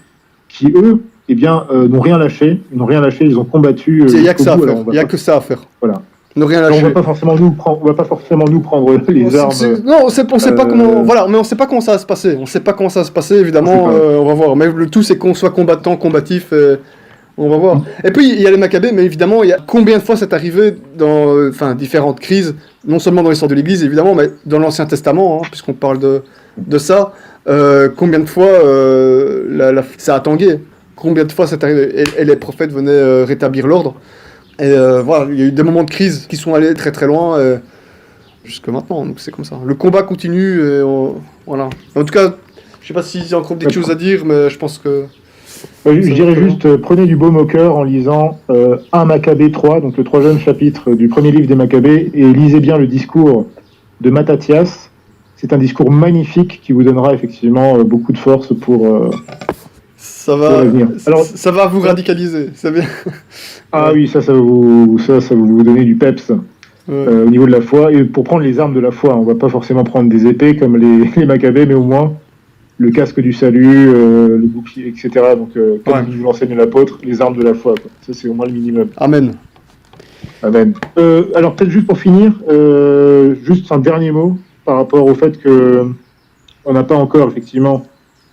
qui eux, n'ont rien lâché, ils ont combattu. Il n'y a que ça à faire. Il y a que ça à faire. Voilà. Ne rien Alors, lâcher. on va pas forcément nous prendre les armes. Non, on sait pas comment. Voilà, mais on sait pas comment ça va se passer. On sait pas comment ça va se passer, évidemment. On va voir. Mais le tout, c'est qu'on soit combattant, combatif. On va voir. Et puis, il y a les Maccabées, mais évidemment, il y a combien de fois c'est arrivé dans différentes crises, non seulement dans l'histoire de l'Église, évidemment, mais dans l'Ancien Testament, hein, puisqu'on parle de ça. Combien de fois ça a tangué? Combien de fois c'est arrivé et les prophètes venaient rétablir l'ordre? Et voilà, il y a eu des moments de crise qui sont allés très très loin jusque maintenant, donc c'est comme ça. Le combat continue, et voilà. En tout cas, je sais pas s'il y a encore des choses à dire, mais je pense que... Je dirais juste, prenez du baume au cœur en lisant 1 Maccabée 3, donc le 3e chapitre du premier livre des Maccabées, et lisez bien le discours de Mattathias. C'est un discours magnifique qui vous donnera effectivement beaucoup de force pour l'avenir. Alors, ça va vous radicaliser, c'est bien. Ah oui, ça va vous donner du peps au niveau de la foi. Et pour prendre les armes de la foi, on va pas forcément prendre des épées comme les Maccabées, mais au moins le casque du salut, le bouclier, etc. Donc, comme nous l'enseigne l'apôtre, les armes de la foi. Quoi. Ça, c'est au moins le minimum. Amen. Amen. Alors, peut-être juste pour finir, juste un dernier mot par rapport au fait que on n'a pas encore, effectivement,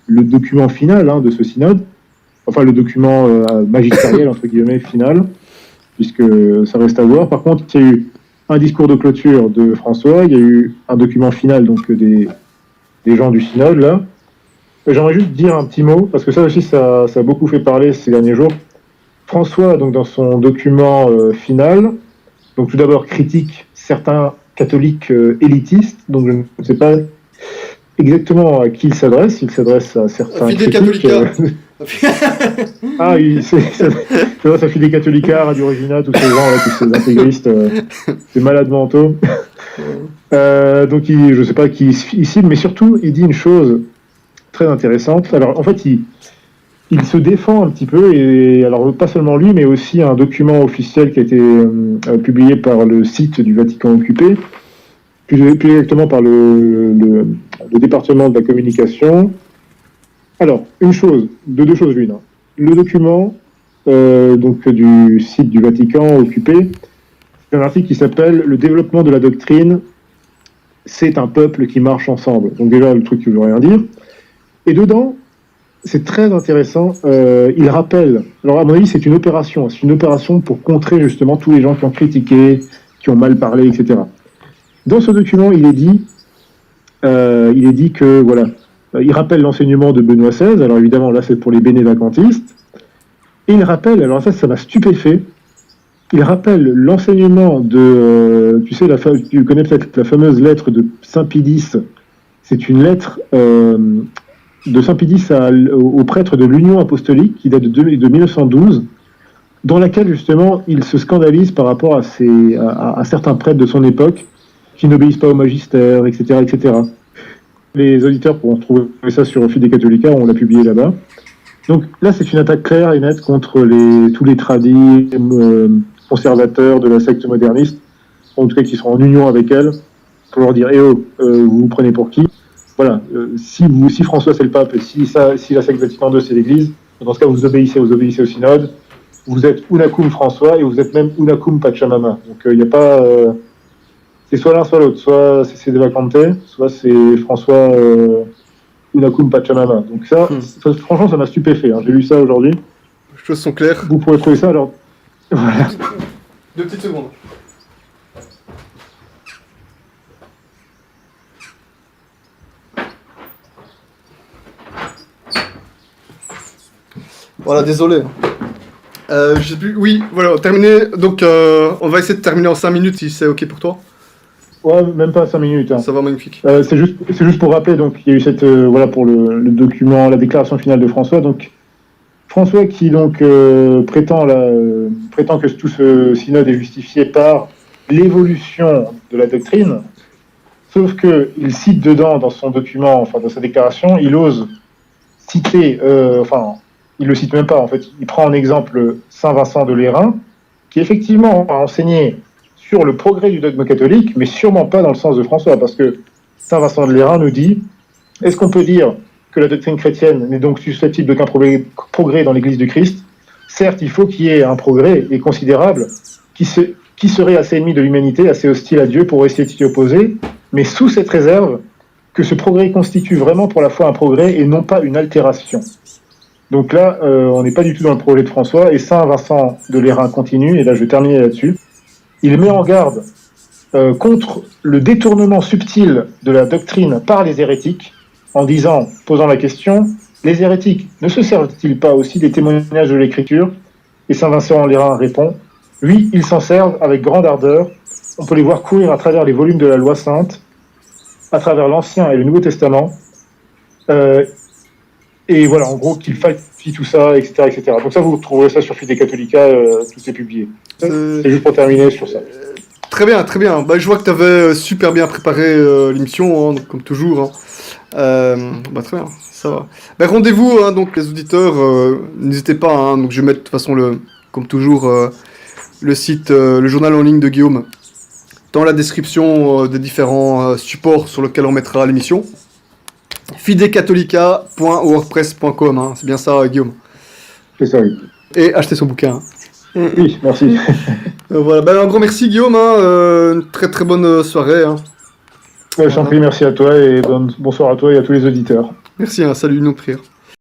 le document final de ce synode. Enfin, le document magistériel, entre guillemets, final, puisque ça reste à voir. Par contre, il y a eu un discours de clôture de François, il y a eu un document final donc des gens du synode, là. J'aimerais juste dire un petit mot, parce que ça aussi, ça a beaucoup fait parler ces derniers jours. François, donc, dans son document final, donc tout d'abord critique certains catholiques élitistes, donc je ne sais pas exactement à qui il s'adresse à certains critiques. Ah oui, ça fait des catholicards, Radio Regina, tous ces gens-là, tous ces intégristes, ces malades mentaux. Donc je ne sais pas qui il cible, mais surtout, il dit une chose très intéressante. Alors, en fait, il se défend un petit peu, et alors pas seulement lui, mais aussi un document officiel qui a été publié par le site du Vatican occupé, plus exactement par le département de la communication. Alors, deux choses l'une. Le document donc du site du Vatican occupé, c'est un article qui s'appelle « Le développement de la doctrine, c'est un peuple qui marche ensemble ». Donc déjà, le truc qui veut rien dire. Et dedans, c'est très intéressant, il rappelle, alors à mon avis c'est une opération pour contrer justement tous les gens qui ont critiqué, qui ont mal parlé, etc. Dans ce document, il est dit que, voilà, il rappelle l'enseignement de Benoît XVI, alors évidemment là c'est pour les bénévacantistes, et il rappelle, alors ça m'a stupéfait, il rappelle l'enseignement de, tu connais peut-être la fameuse lettre de Saint Pie X, c'est une lettre de Saint Pie X au prêtre de l'Union apostolique qui date de 1912, dans laquelle justement il se scandalise par rapport à certains prêtres de son époque qui n'obéissent pas au magistère, etc., etc. Les auditeurs pourront trouver ça sur Fide Catholica, on l'a publié là-bas. Donc là, c'est une attaque claire et nette contre tous les tradis conservateurs de la secte moderniste, en tout cas qui sont en union avec elle, pour leur dire vous vous prenez pour qui? Voilà, si François c'est le pape et si la secte Vatican II c'est l'Église, dans ce cas vous obéissez au synode, vous êtes Unacum François et vous êtes même Unacum Pachamama. Donc il n'y a pas... c'est soit l'un soit l'autre, soit c'est de Vacante, soit c'est François Unacum Pachamama. Donc ça, franchement ça m'a stupéfait, hein. J'ai lu ça aujourd'hui. Les choses sont claires. Vous pourrez trouver ça alors... Voilà. 2 petites secondes. Voilà, désolé. Je sais plus. Oui, voilà, terminé. Donc, on va essayer de terminer en 5 minutes si c'est ok pour toi. Ouais, même pas 5 minutes. Hein. Ça va, magnifique. C'est juste pour rappeler, donc il y a eu cette voilà pour le document, la déclaration finale de François. Donc François qui donc prétend que tout ce synode est justifié par l'évolution de la doctrine, sauf que il cite dedans dans son document, enfin dans sa déclaration, il ose citer, il le cite même pas en fait, il prend en exemple Saint Vincent de Lérins, qui effectivement a enseigné sur le progrès du dogme catholique, mais sûrement pas dans le sens de François, parce que Saint Vincent de Lérins nous dit, est-ce qu'on peut dire que la doctrine chrétienne n'est donc susceptible d'aucun progrès dans l'Église du Christ? Certes, il faut qu'il y ait un progrès, et considérable, qui serait assez ennemi de l'humanité, assez hostile à Dieu pour essayer de s'y opposer, mais sous cette réserve que ce progrès constitue vraiment pour la foi un progrès et non pas une altération. Donc là, on n'est pas du tout dans le projet de François, et Saint Vincent de Lérins continue, et là je vais terminer là-dessus. Il met en garde contre le détournement subtil de la doctrine par les hérétiques, en posant la question, les hérétiques ne se servent-ils pas aussi des témoignages de l'Écriture? Et Saint Vincent de Lérins répond, oui, ils s'en servent avec grande ardeur, on peut les voir courir à travers les volumes de la loi sainte, à travers l'Ancien et le Nouveau Testament, et voilà, en gros, qu'il falsifie tout ça, etc., etc. Donc ça, vous trouverez ça sur Fide Catholica, tout est publié. C'est juste pour terminer sur ça. Très bien, très bien. Bah, je vois que tu avais super bien préparé l'émission, hein, donc, comme toujours. Hein. Très bien, ça va. Bah, rendez-vous, hein, donc les auditeurs, n'hésitez pas. Hein, donc je vais mettre de toute façon, comme toujours, le site, le journal en ligne de Guillaume, dans la description des différents supports sur lesquels on mettra l'émission. fidecatholica.wordpress.com, hein, c'est bien ça, Guillaume. C'est ça, oui. Et achetez son bouquin. Hein. Oui, merci. Voilà, un gros merci Guillaume, hein, une très très bonne soirée. Hein. Je t'en prie, merci à toi et bonsoir à toi et à tous les auditeurs. Merci, hein, salut, nos prières.